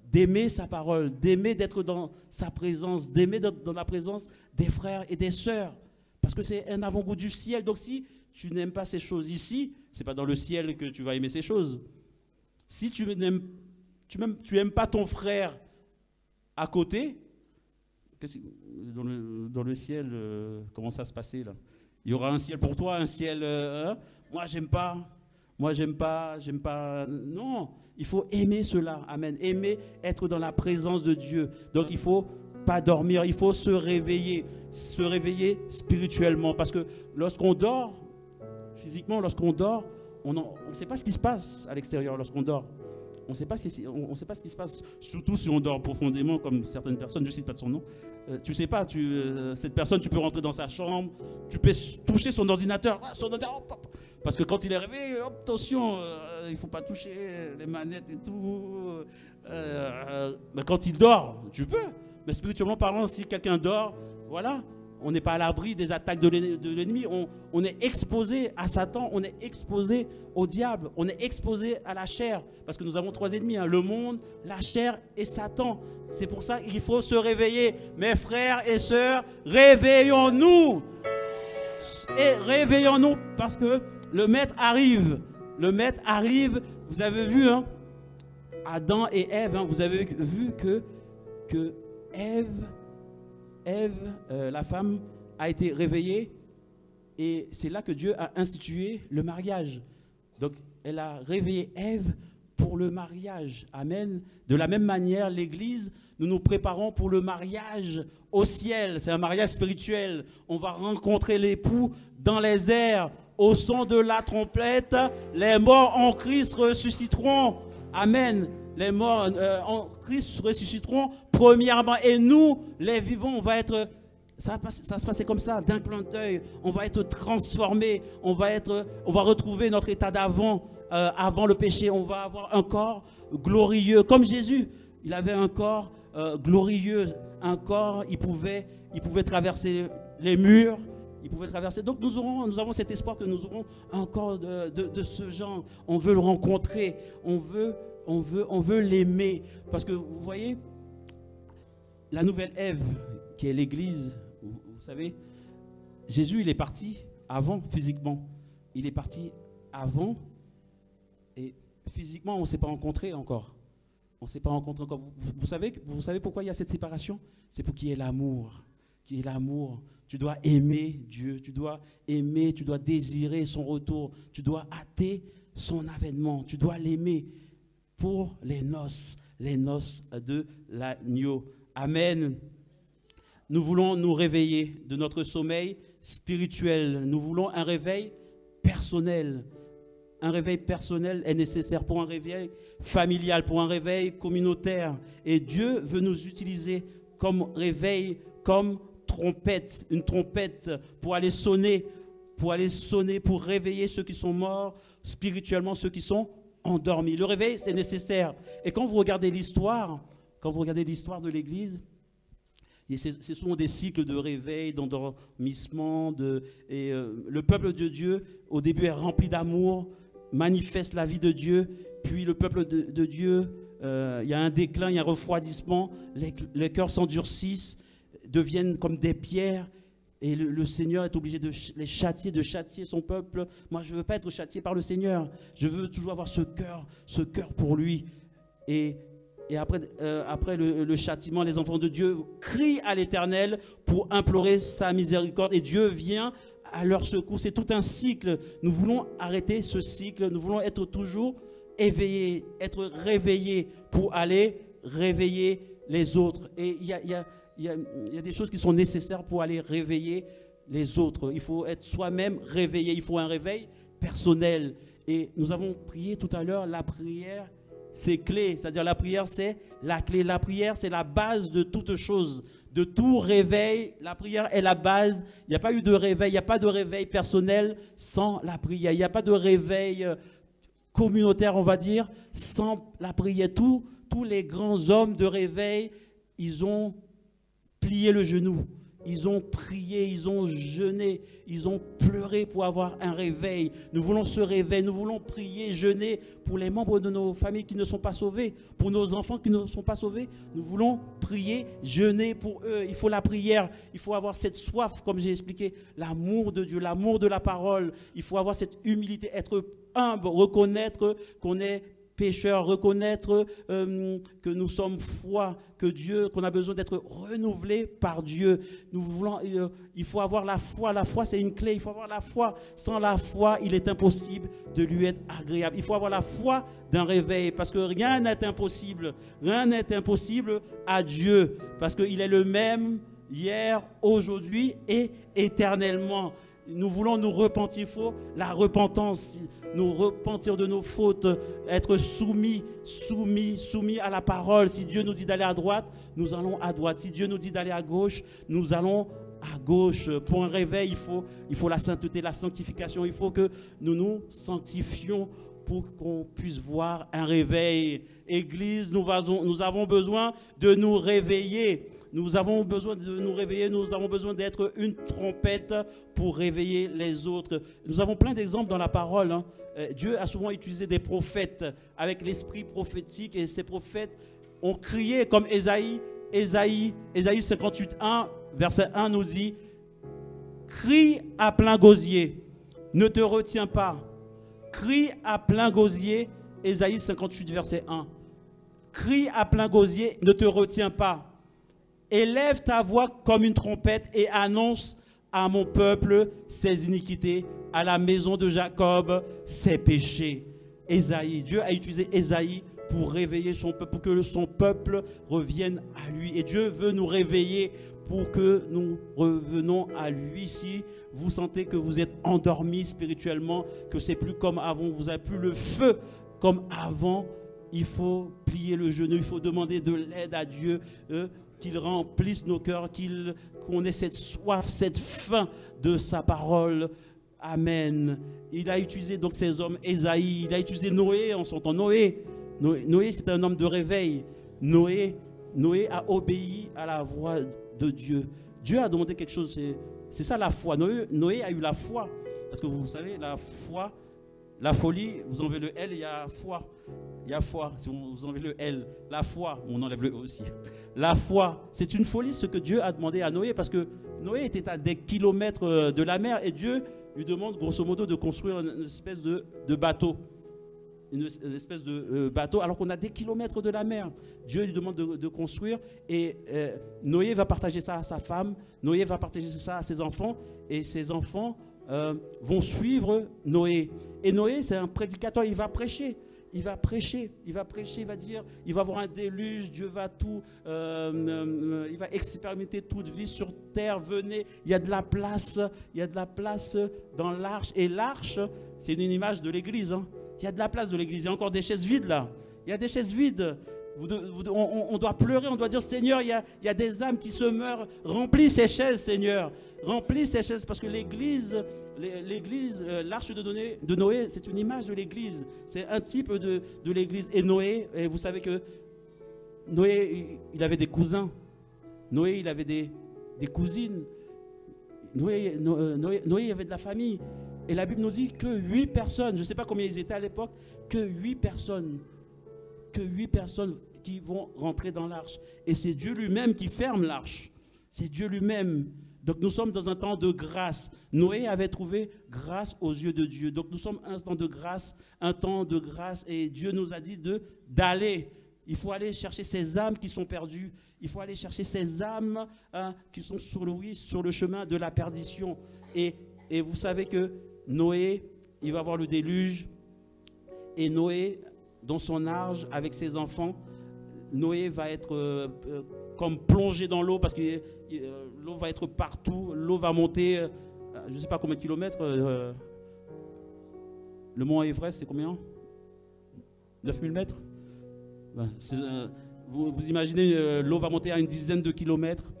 d'aimer sa parole, d'aimer d'être dans sa présence, d'aimer dans la présence des frères et des sœurs. Parce que c'est un avant-goût du ciel. Donc si tu n'aimes pas ces choses ici, ce n'est pas dans le ciel que tu vas aimer ces choses. Si tu n'aimes pas ton frère à côté, dans le ciel, comment ça se passer là? Il y aura un ciel pour toi, un ciel... moi, j'aime pas. Non, il faut aimer cela. Amen. Aimer être dans la présence de Dieu. Donc, il ne faut pas dormir, il faut se réveiller spirituellement. Parce que lorsqu'on dort, physiquement, on ne sait pas ce qui se passe à l'extérieur lorsqu'on dort. On ne sait pas ce qui se passe, surtout si on dort profondément, comme certaines personnes, je ne cite pas de son nom. Tu ne sais pas, cette personne, tu peux rentrer dans sa chambre, tu peux toucher son ordinateur, parce que quand il est réveillé, attention, il ne faut pas toucher les manettes et tout. Mais quand il dort, tu peux. Mais spirituellement parlant, si quelqu'un dort, voilà, on n'est pas à l'abri des attaques de l'ennemi. On est exposé à Satan, on est exposé au diable, on est exposé à la chair. Parce que nous avons 3 ennemis, le monde, la chair et Satan. C'est pour ça qu'il faut se réveiller. Mes frères et sœurs, réveillons-nous. Et réveillons-nous parce que le Maître arrive. Le Maître arrive. Vous avez vu, Adam et Ève, vous avez vu que Ève, la femme, a été réveillée et c'est là que Dieu a institué le mariage. Donc, elle a réveillé Ève pour le mariage. Amen. De la même manière, l'Église, nous nous préparons pour le mariage au ciel. C'est un mariage spirituel. On va rencontrer l'époux dans les airs. Au son de la trompette, les morts en Christ ressusciteront. Amen. Les morts en Christ ressusciteront premièrement. Et nous, les vivants, on va être... Ça va se passer comme ça, d'un clin d'œil. On va être transformés. On va retrouver notre état d'avant, avant le péché. On va avoir un corps glorieux. Comme Jésus, il avait un corps glorieux. Un corps, il pouvait traverser les murs. Il pouvait traverser. Donc nous avons cet espoir que nous aurons un corps de ce genre. On veut le rencontrer. On veut l'aimer. Parce que vous voyez, la nouvelle Ève, qui est l'Église, vous savez, Jésus, il est parti avant, physiquement. Il est parti avant et physiquement, on ne s'est pas rencontrés encore. On ne s'est pas rencontrés encore. Vous savez pourquoi il y a cette séparation? C'est pour qu'il y ait l'amour. Qu'il y ait l'amour. Tu dois aimer Dieu. Tu dois aimer, tu dois désirer son retour. Tu dois hâter son avènement. Tu dois l'aimer pour les noces de l'agneau. Amen. Nous voulons nous réveiller de notre sommeil spirituel. Nous voulons un réveil personnel. Un réveil personnel est nécessaire pour un réveil familial, pour un réveil communautaire. Et Dieu veut nous utiliser comme réveil, comme une trompette pour aller sonner, pour réveiller ceux qui sont morts spirituellement, ceux qui sont endormis. Le réveil, c'est nécessaire. Et quand vous regardez l'histoire de l'Église, ce sont des cycles de réveil, d'endormissement. Le peuple de Dieu, au début, est rempli d'amour, manifeste la vie de Dieu. Puis le peuple de Dieu, il y a un déclin, il y a un refroidissement. Les cœurs s'endurcissent, deviennent comme des pierres. Et le Seigneur est obligé de les châtier, de châtier son peuple. Moi, je ne veux pas être châtié par le Seigneur. Je veux toujours avoir ce cœur pour lui. Et après le châtiment, les enfants de Dieu crient à l'Éternel pour implorer sa miséricorde. Et Dieu vient à leur secours. C'est tout un cycle. Nous voulons arrêter ce cycle. Nous voulons être toujours éveillés, être réveillés pour aller réveiller les autres. Et il y a des choses qui sont nécessaires pour aller réveiller les autres. Il faut être soi-même réveillé. Il faut un réveil personnel. Et nous avons prié tout à l'heure, la prière, c'est clé. C'est-à-dire la prière, c'est la clé. La prière, c'est la base de toute chose. De tout réveil, la prière est la base. Il n'y a pas eu de réveil, il n'y a pas de réveil personnel sans la prière. Il n'y a pas de réveil communautaire, on va dire, sans la prière. Tous les grands hommes de réveil, ils ont plié le genou, ils ont prié, ils ont jeûné, ils ont pleuré pour avoir un réveil. Nous voulons ce réveil, nous voulons prier, jeûner pour les membres de nos familles qui ne sont pas sauvés, pour nos enfants qui ne sont pas sauvés. Nous voulons prier, jeûner pour eux. Il faut la prière, il faut avoir cette soif, comme j'ai expliqué, l'amour de Dieu, l'amour de la parole. Il faut avoir cette humilité, être humble, reconnaître qu'on est pécheurs, reconnaître que nous sommes foi, qu'on a besoin d'être renouvelé par Dieu. Il faut avoir la foi. La foi, c'est une clé. Il faut avoir la foi. Sans la foi, il est impossible de lui être agréable. Il faut avoir la foi d'un réveil, parce que rien n'est impossible. Rien n'est impossible à Dieu, parce qu'il est le même hier, aujourd'hui et éternellement. Nous voulons nous repentir, il faut la repentance, nous repentir de nos fautes, être soumis à la parole. Si Dieu nous dit d'aller à droite, nous allons à droite. Si Dieu nous dit d'aller à gauche, nous allons à gauche. Pour un réveil, il faut la sainteté, la sanctification. Il faut que nous nous sanctifions pour qu'on puisse voir un réveil. Église, nous avons besoin de nous réveiller. Nous avons besoin de nous réveiller, nous avons besoin d'être une trompette pour réveiller les autres. Nous avons plein d'exemples dans la parole. Dieu a souvent utilisé des prophètes avec l'esprit prophétique, et ces prophètes ont crié comme Ésaïe 58:1, verset 1 nous dit: crie à plein gosier, ne te retiens pas. Crie à plein gosier, Ésaïe 58, verset 1. Crie à plein gosier, ne te retiens pas. Élève ta voix comme une trompette et annonce à mon peuple ses iniquités, à la maison de Jacob ses péchés. Ésaïe, Dieu a utilisé Ésaïe pour réveiller son peuple, pour que son peuple revienne à lui. Et Dieu veut nous réveiller pour que nous revenons à lui. Si vous sentez que vous êtes endormi spirituellement, que c'est plus comme avant, vous n'avez plus le feu comme avant, il faut plier le genou, il faut demander de l'aide à Dieu, qu'il remplisse nos cœurs, qu'on ait cette soif, cette faim de sa parole. Amen. Il a utilisé donc ces hommes, Ésaïe, il a utilisé Noé en son temps. Noé, c'est un homme de réveil. Noé a obéi à la voix de Dieu. Dieu a demandé quelque chose, c'est ça la foi. Noé a eu la foi. Parce que vous savez, la foi, la folie, vous enlevez le L, il y a foi. Il y a foi, si vous enlevez le L. La foi, on enlève le E aussi. La foi, c'est une folie ce que Dieu a demandé à Noé, parce que Noé était à des kilomètres de la mer et Dieu lui demande grosso modo de construire une espèce de bateau. Une espèce de bateau alors qu'on a des kilomètres de la mer. Dieu lui demande de construire et Noé va partager ça à sa femme, Noé va partager ça à ses enfants et ses enfants vont suivre Noé. Et Noé, c'est un prédicateur, il va prêcher. Il va dire, il va avoir un déluge, Dieu va tout, il va expérimenter toute vie sur terre, venez, il y a de la place dans l'arche. Et l'arche, c'est une image de l'église, hein. Il y a de la place de l'église, il y a encore des chaises vides là, il y a des chaises vides. On doit pleurer, on doit dire, Seigneur, il y a des âmes qui se meurent. Remplis ces chaises, Seigneur. Remplis ces chaises, parce que l'église, l'arche de Noé, c'est une image de l'église. C'est un type de l'église. Et Noé, et vous savez que Noé, il avait des cousins. Noé, il avait des cousines. Noé, il avait de la famille. Et la Bible nous dit que 8 personnes, je ne sais pas combien ils étaient à l'époque, que 8 personnes qui vont rentrer dans l'arche. Et c'est Dieu lui-même qui ferme l'arche. C'est Dieu lui-même. Donc nous sommes dans un temps de grâce. Noé avait trouvé grâce aux yeux de Dieu. Donc nous sommes un temps de grâce, et Dieu nous a dit d'aller. Il faut aller chercher ces âmes qui sont perdues. Il faut aller chercher ces âmes qui sont sur le chemin de la perdition. Et vous savez que Noé, il va avoir le déluge. Et Noé, dans son arche, avec ses enfants, Noé va être comme plongé dans l'eau parce que l'eau va être partout. L'eau va monter, je ne sais pas combien de kilomètres. Le mont Everest, c'est combien? 9000 mètres. Vous imaginez, l'eau va monter à une dizaine de kilomètres.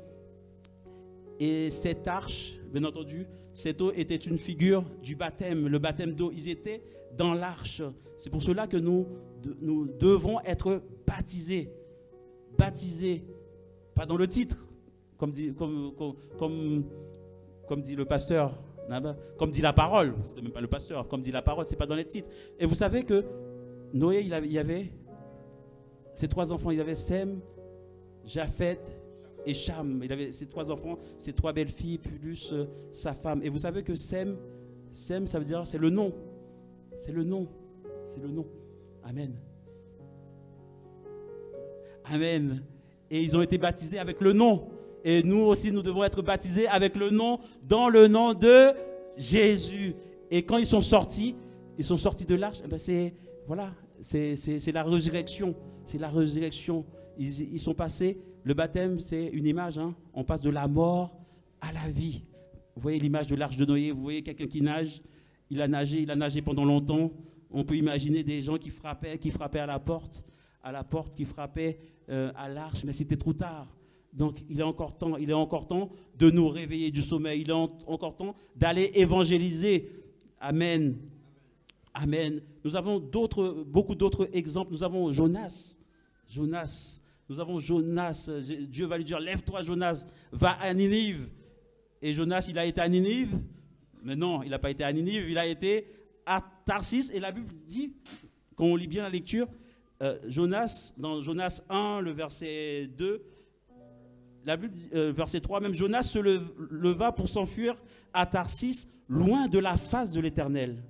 Et cette arche, bien entendu, cette eau était une figure du baptême, le baptême d'eau. Ils étaient dans l'arche. C'est pour cela que nous devons être baptisés. Baptisés, pas dans le titre, comme dit le pasteur, comme dit la parole. C'est même pas le pasteur, comme dit la parole, c'est pas dans les titres. Et vous savez que Noé, il y avait ses 3 enfants, il avait Sem, Japheth et Cham. Il avait ses 3 enfants, ses 3 belles filles, plus sa femme. Et vous savez que Sem, ça veut dire, c'est le nom. C'est le nom. C'est le nom. Amen. Amen. Et ils ont été baptisés avec le nom. Et nous aussi, nous devons être baptisés avec le nom, dans le nom de Jésus. Et quand ils sont sortis de l'arche, c'est la résurrection. C'est la résurrection. Ils sont passés. Le baptême, c'est une image. On passe de la mort à la vie. Vous voyez l'image de l'arche de Noé. Vous voyez quelqu'un qui nage. Il a nagé pendant longtemps. On peut imaginer des gens qui frappaient à la porte, qui frappaient à l'arche, mais c'était trop tard. Donc il est encore temps de nous réveiller du sommeil. Il est encore temps d'aller évangéliser. Amen. Amen. Nous avons beaucoup d'autres exemples. Nous avons Jonas. Nous avons Jonas. Dieu va lui dire, lève-toi Jonas, va à Ninive. Et Jonas, il a été à Ninive. Mais non, il n'a pas été à Ninive, il a été à Tarsis. Et la Bible dit, quand on lit bien la lecture, Jonas, dans Jonas 1, le verset 2, la Bible, verset 3, même Jonas se leva pour s'enfuir à Tarsis, loin de la face de l'Éternel.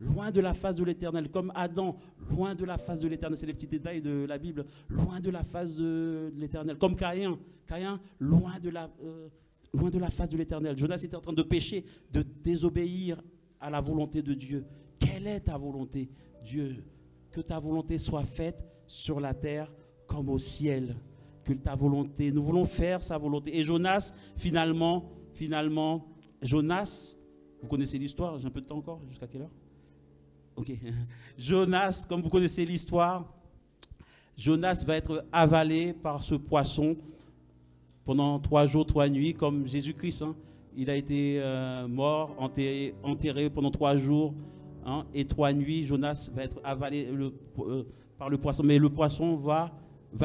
Loin de la face de l'Éternel, comme Adam, loin de la face de l'Éternel. C'est les petits détails de la Bible. Loin de la face de l'Éternel. Comme Caïn, loin de la face de l'Éternel. Jonas était en train de pécher, de désobéir à la volonté de Dieu. Quelle est ta volonté, Dieu? Que ta volonté soit faite sur la terre comme au ciel. Que ta volonté, nous voulons faire sa volonté. Et Jonas, finalement, Jonas, vous connaissez l'histoire, j'ai un peu de temps encore, jusqu'à quelle heure? Ok. Jonas, comme vous connaissez l'histoire, Jonas va être avalé par ce poisson pendant 3 jours, 3 nuits, comme Jésus-Christ. Il a été mort, enterré pendant 3 jours et 3 nuits. Jonas va être avalé par le poisson, mais le poisson va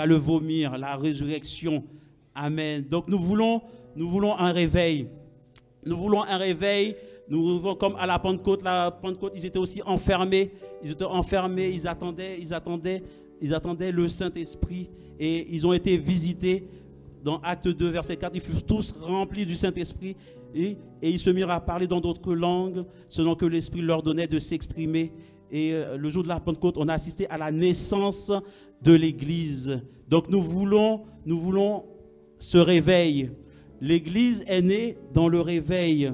le vomir, la résurrection. Amen. Donc nous voulons un réveil. Nous voulons un réveil. Nous voulons comme à la Pentecôte. La Pentecôte, ils étaient aussi enfermés. Ils attendaient le Saint-Esprit. Et ils ont été visités. Dans Acte 2, verset 4, ils furent tous remplis du Saint-Esprit. Et ils se mirent à parler dans d'autres langues, selon que l'Esprit leur donnait de s'exprimer. Et le jour de la Pentecôte, on a assisté à la naissance de l'Église. Donc nous voulons ce réveil. L'Église est née dans le réveil.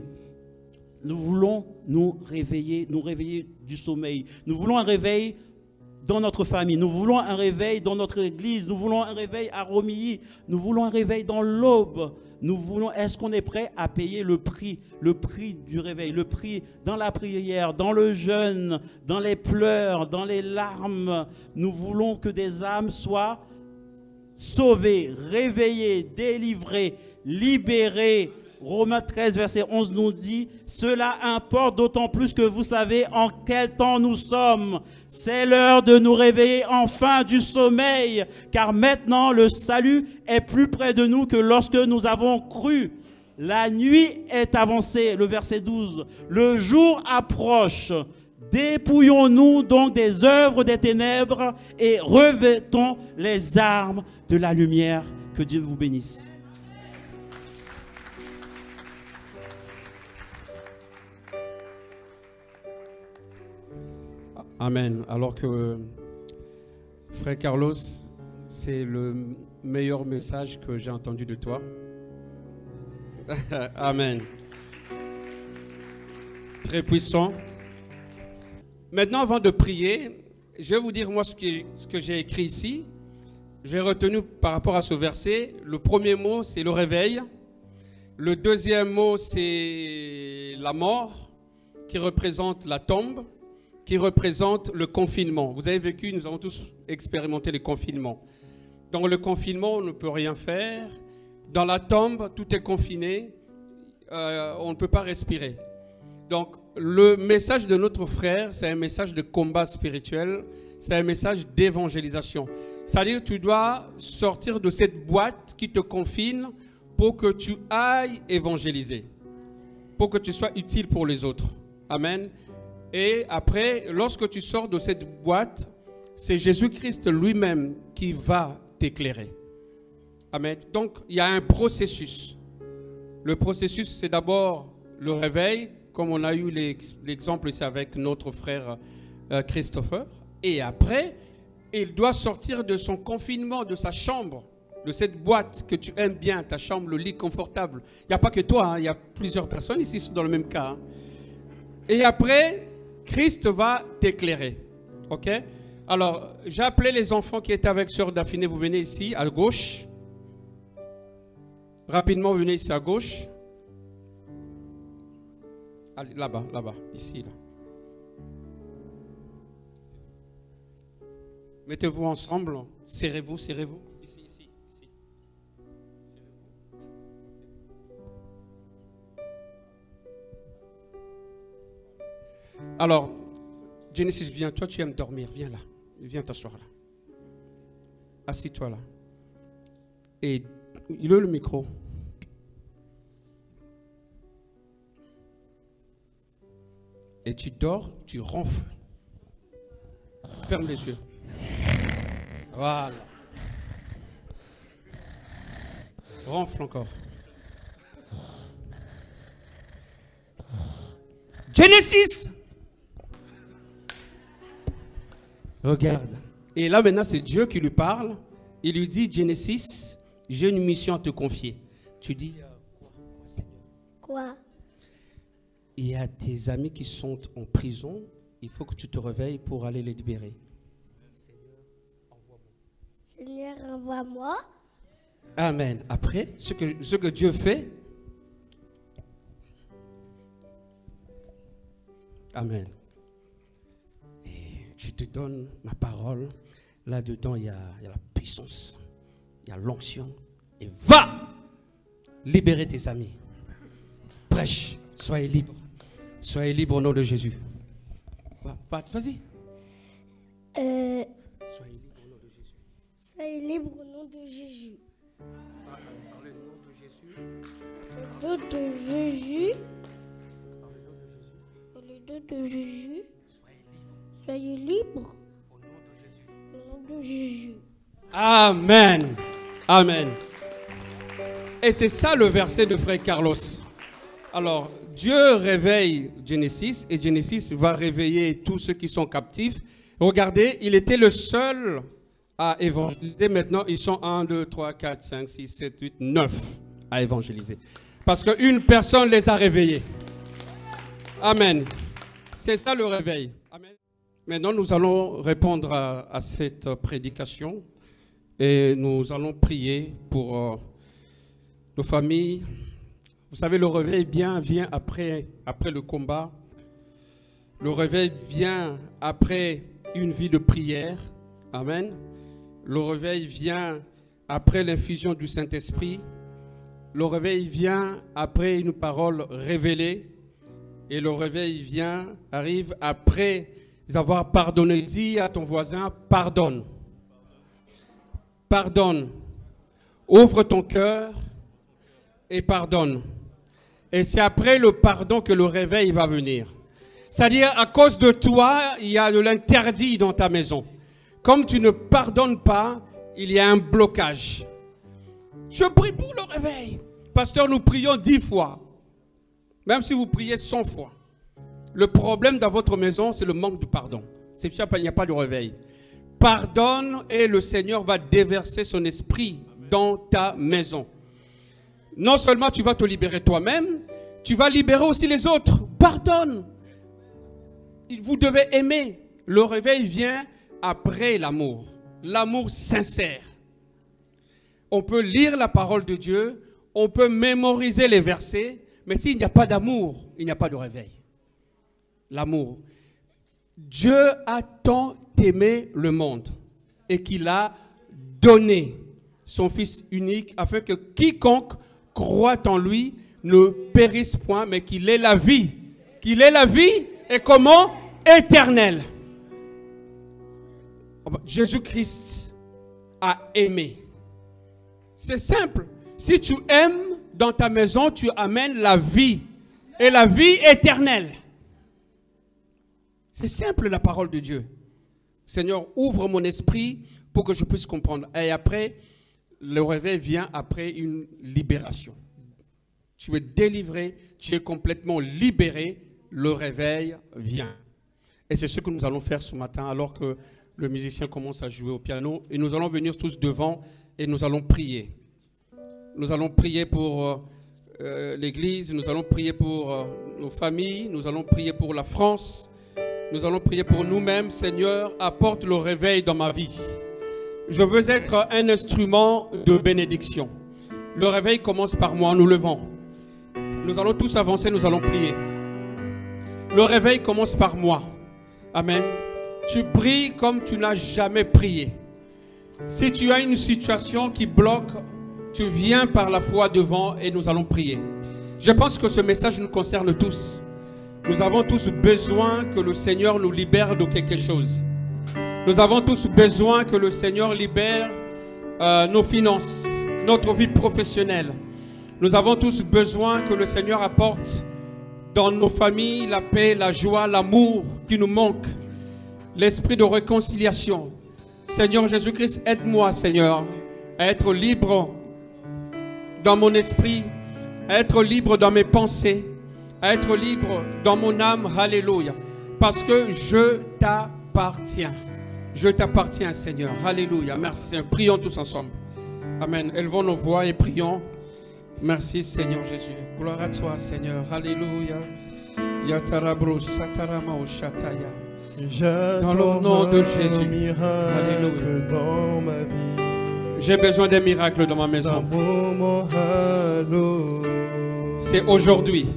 Nous voulons nous réveiller du sommeil. Nous voulons un réveil dans notre famille. Nous voulons un réveil dans notre Église. Nous voulons un réveil à Romilly. Nous voulons un réveil dans l'Aube. Nous voulons, est-ce qu'on est prêt à payer le prix du réveil, le prix dans la prière, dans le jeûne, dans les pleurs, dans les larmes. Nous voulons que des âmes soient sauvées, réveillées, délivrées, libérées. Romains 13, verset 11 nous dit, « Cela importe d'autant plus que vous savez en quel temps nous sommes. C'est l'heure de nous réveiller enfin du sommeil, car maintenant le salut est plus près de nous que lorsque nous avons cru. La nuit est avancée, le verset 12. Le jour approche. Dépouillons-nous donc des œuvres des ténèbres et revêtons les armes de la lumière. » Que Dieu vous bénisse. Amen. Alors que frère Carlos, c'est le meilleur message que j'ai entendu de toi. Amen. Très puissant. Maintenant, avant de prier, je vais vous dire moi ce que j'ai écrit ici. J'ai retenu par rapport à ce verset, le premier mot, c'est le réveil. Le deuxième mot, c'est la mort, qui représente la tombe, qui représente le confinement. Vous avez vécu, nous avons tous expérimenté le confinement. Dans le confinement, on ne peut rien faire. Dans la tombe, tout est confiné. On ne peut pas respirer. Donc, le message de notre frère, c'est un message de combat spirituel. C'est un message d'évangélisation. C'est-à-dire que tu dois sortir de cette boîte qui te confine pour que tu ailles évangéliser. Pour que tu sois utile pour les autres. Amen. Et après, lorsque tu sors de cette boîte, c'est Jésus-Christ lui-même qui va t'éclairer. Amen. Donc, il y a un processus. Le processus, c'est d'abord le réveil, comme on a eu l'exemple ici avec notre frère Christopher. Et après, il doit sortir de son confinement, de sa chambre, de cette boîte que tu aimes bien, ta chambre, le lit confortable. Il n'y a pas que toi, il y a plusieurs personnes ici qui sont dans le même cas. Et après, Christ va t'éclairer. Ok? Alors, j'ai appelé les enfants qui étaient avec Sœur Daphné. Vous venez ici, à gauche. Rapidement, venez ici à gauche. Allez, là-bas, ici, là. Mettez-vous ensemble. Serrez-vous. Ici. Alors, Genesis, viens, toi tu aimes dormir, viens là, viens t'asseoir là. Assis-toi là. Et il a le micro. Et tu dors, tu ronfles. Ferme les yeux. Voilà. Ronfle encore. Genesis. Regarde. Et là maintenant c'est Dieu qui lui parle. Il lui dit, Genesis, j'ai une mission à te confier. Tu dis, quoi? Il y a tes amis qui sont en prison. Il faut que tu te réveilles pour aller les libérer. Seigneur, envoie-moi. Amen. Après, ce que Dieu fait. Amen. Et je te donne ma parole. Là-dedans, il y a la puissance. Il y a l'onction. Et va libérer tes amis. Prêche. Soyez libre. Soyez libre au nom de Jésus. Vas-y. Soyez libre au nom de Jésus. Soyez libre au nom de Jésus. Parlez au nom de Jésus. Au nom de Jésus. Au nom de Jésus. Soyez libre. Au nom de Jésus. Amen. Amen. Et c'est ça le verset de frère Carlos. Alors, Dieu réveille Genesis et Genesis va réveiller tous ceux qui sont captifs. Regardez, il était le seul à évangéliser. Maintenant, ils sont 1, 2, 3, 4, 5, 6, 7, 8, 9 à évangéliser. Parce qu'une personne les a réveillés. Amen. C'est ça le réveil. Amen. Maintenant, nous allons répondre à cette prédication et nous allons prier pour nos familles. Vous savez, le réveil vient après le combat. Le réveil vient après une vie de prière. Amen. Le réveil vient après l'infusion du Saint-Esprit. Le réveil vient après une parole révélée. Et le réveil arrive après avoir pardonné. Dis à ton voisin, pardonne. Pardonne. Ouvre ton cœur et pardonne. Et c'est après le pardon que le réveil va venir. C'est-à-dire, à cause de toi, il y a de l'interdit dans ta maison. Comme tu ne pardonnes pas, il y a un blocage. Je prie pour le réveil. Pasteur, nous prions 10 fois. Même si vous priez 100 fois. Le problème dans votre maison, c'est le manque de pardon. C'est pour ça qu'il n'y a pas de réveil. Pardonne et le Seigneur va déverser son esprit dans ta maison. Non seulement tu vas te libérer toi-même, tu vas libérer aussi les autres. Pardonne. Vous devez aimer. Le réveil vient après l'amour. L'amour sincère. On peut lire la parole de Dieu, on peut mémoriser les versets, mais s'il n'y a pas d'amour, il n'y a pas de réveil. L'amour. Dieu a tant aimé le monde et qu'il a donné son Fils unique afin que quiconque croit en lui ne périsse point, mais qu'il ait la vie. Qu'il ait la vie et comment? Éternelle. Jésus-Christ a aimé. C'est simple. Si tu aimes dans ta maison, tu amènes la vie. Et la vie éternelle. C'est simple la parole de Dieu. Seigneur, ouvre mon esprit pour que je puisse comprendre. Et après, le réveil vient après une libération. Tu es délivré, tu es complètement libéré, le réveil vient. Et c'est ce que nous allons faire ce matin alors que le musicien commence à jouer au piano. Et nous allons venir tous devant et nous allons prier. Nous allons prier pour l'Église, nous allons prier pour nos familles, nous allons prier pour la France, nous allons prier pour nous-mêmes. Seigneur, apporte le réveil dans ma vie. Je veux être un instrument de bénédiction. Le réveil commence par moi, nous levons. Nous allons tous avancer, nous allons prier. Le réveil commence par moi. Amen. Tu pries comme tu n'as jamais prié. Si tu as une situation qui bloque, tu viens par la foi devant et nous allons prier. Je pense que ce message nous concerne tous. Nous avons tous besoin que le Seigneur nous libère de quelque chose. Nous avons tous besoin que le Seigneur libère nos finances, notre vie professionnelle. Nous avons tous besoin que le Seigneur apporte dans nos familles la paix, la joie, l'amour qui nous manque, l'esprit de réconciliation. Seigneur Jésus-Christ, aide-moi, Seigneur, à être libre dans mon esprit, à être libre dans mes pensées, à être libre dans mon âme. Alléluia. Parce que je t'appartiens. Je t'appartiens, Seigneur. Alléluia. Merci, Seigneur. Prions tous ensemble. Amen. Élevons nos voix et prions. Merci, Seigneur Jésus. Gloire à toi, Seigneur. Alléluia. Dans le nom de Jésus. Alléluia. Dans ma vie. J'ai besoin d'un miracle dans ma maison. C'est aujourd'hui.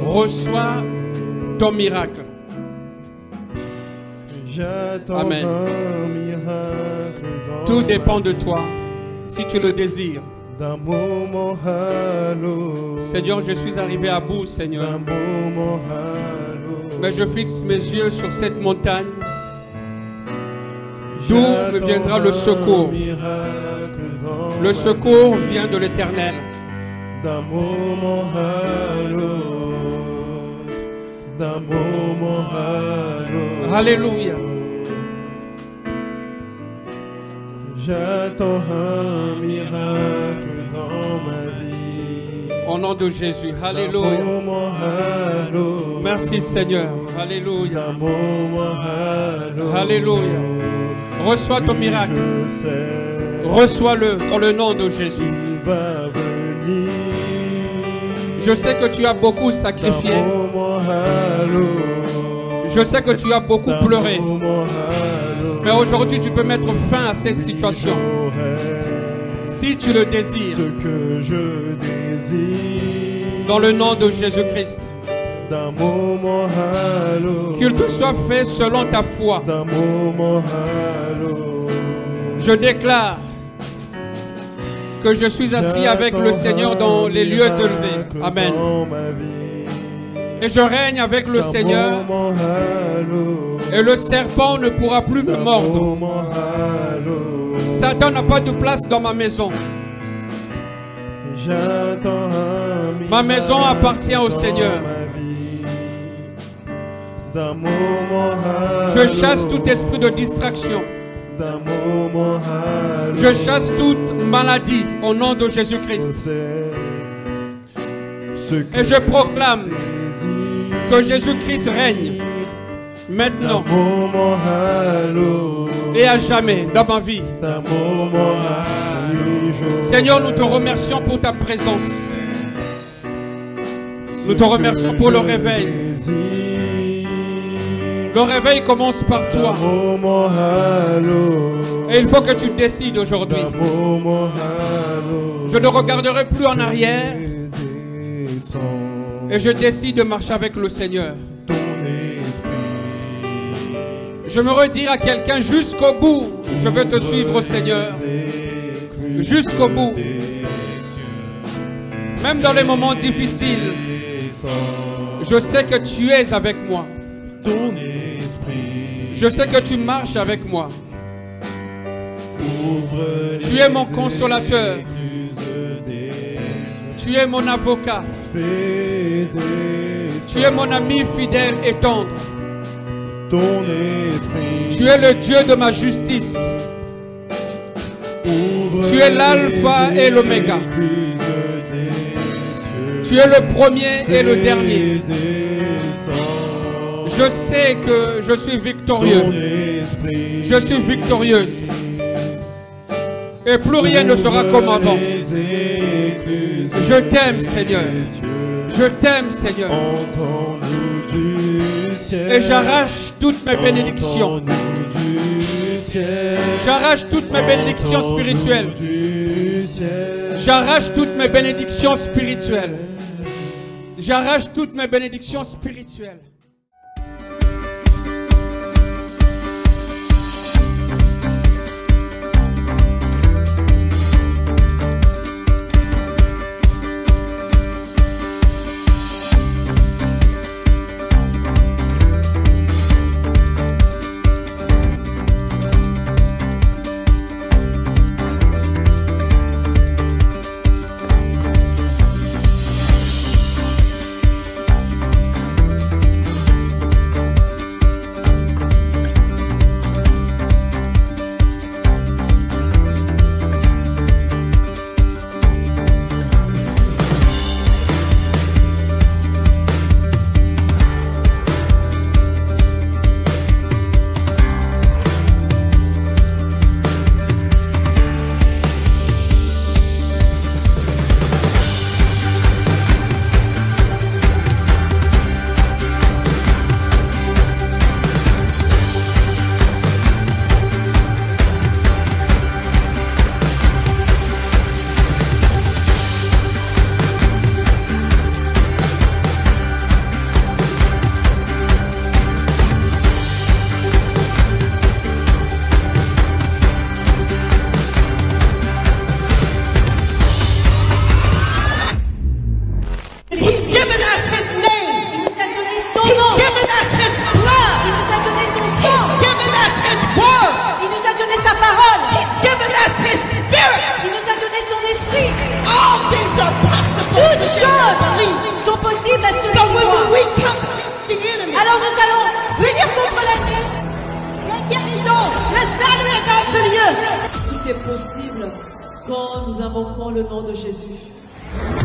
Reçois ton miracle. Amen. Tout dépend de toi, si tu le désires. Seigneur, je suis arrivé à bout, Seigneur. Mais je fixe mes yeux sur cette montagne. D'où me viendra le secours? Le secours vient de l'Éternel. Alléluia. J'attends un miracle dans ma vie. Au nom de Jésus. Alléluia. Merci Seigneur. Alléluia. Alléluia. Reçois ton miracle. Reçois-le dans le nom de Jésus. Je sais que tu as beaucoup sacrifié. Je sais que tu as beaucoup pleuré. Mais aujourd'hui, tu peux mettre fin à cette situation. si tu le désires, ce que je désire, dans le nom de Jésus-Christ. d'un moment à l'autre, Qu'il te soit fait selon ta foi. d'un moment à l'autre. Je déclare que je suis assis avec le Seigneur dans les lieux élevés. Amen. Dans ma vie, Et je règne avec le d'un Seigneur. moment à l'autre, Et le serpent ne pourra plus me d'un mordre. moment à l'autre. Satan n'a pas de place dans ma maison. J'attends un Ma maison miracle appartient au dans Seigneur. ma vie. D'un moment à Je chasse l'autre, tout esprit de distraction. d'un moment à l'autre. Je chasse toute maladie au nom de Jésus-Christ. Et je proclame que Jésus-Christ règne maintenant d'un moment à l'autre, et à jamais dans ma vie. d'un moment à l'autre. Seigneur, nous te remercions pour ta présence. Nous te remercions pour le réveil. Le réveil commence par toi. Et il faut que tu décides aujourd'hui. Je ne regarderai plus en arrière. Et je décide de marcher avec le Seigneur. Je me redire à quelqu'un jusqu'au bout. Je veux te suivre, Seigneur. Jusqu'au bout. Même dans les moments difficiles. Je sais que tu es avec moi. Je sais que tu marches avec moi. Tu es mon consolateur. Tu es mon avocat. Tu es mon ami fidèle et tendre. Tu es le Dieu de ma justice. Tu es l'alpha et l'oméga. Tu es le premier et le dernier. Je sais que je suis victorieux. Je suis victorieuse. Et plus rien ne sera comme avant. Je t'aime, Seigneur. Je t'aime, Seigneur. Et j'arrache toutes mes bénédictions. J'arrache toutes mes bénédictions spirituelles. J'arrache toutes mes bénédictions spirituelles. J'arrache toutes mes bénédictions spirituelles.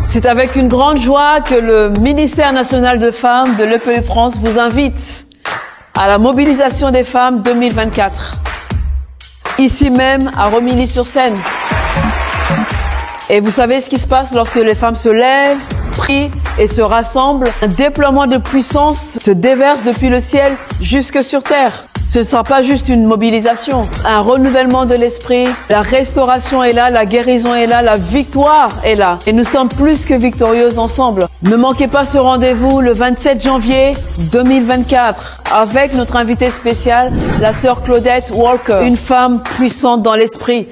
C'est avec une grande joie que le ministère national de femmes de l'EPE France vous invite à la mobilisation des femmes 2024. Ici même, à Romilly-sur-Seine. Et vous savez ce qui se passe lorsque les femmes se lèvent, prient et se rassemblent. Un déploiement de puissance se déverse depuis le ciel jusque sur terre. Ce ne sera pas juste une mobilisation, un renouvellement de l'esprit. La restauration est là, la guérison est là, la victoire est là. Et nous sommes plus que victorieux ensemble. Ne manquez pas ce rendez-vous le 27 janvier 2024 avec notre invitée spéciale, la sœur Claudette Walker, une femme puissante dans l'esprit.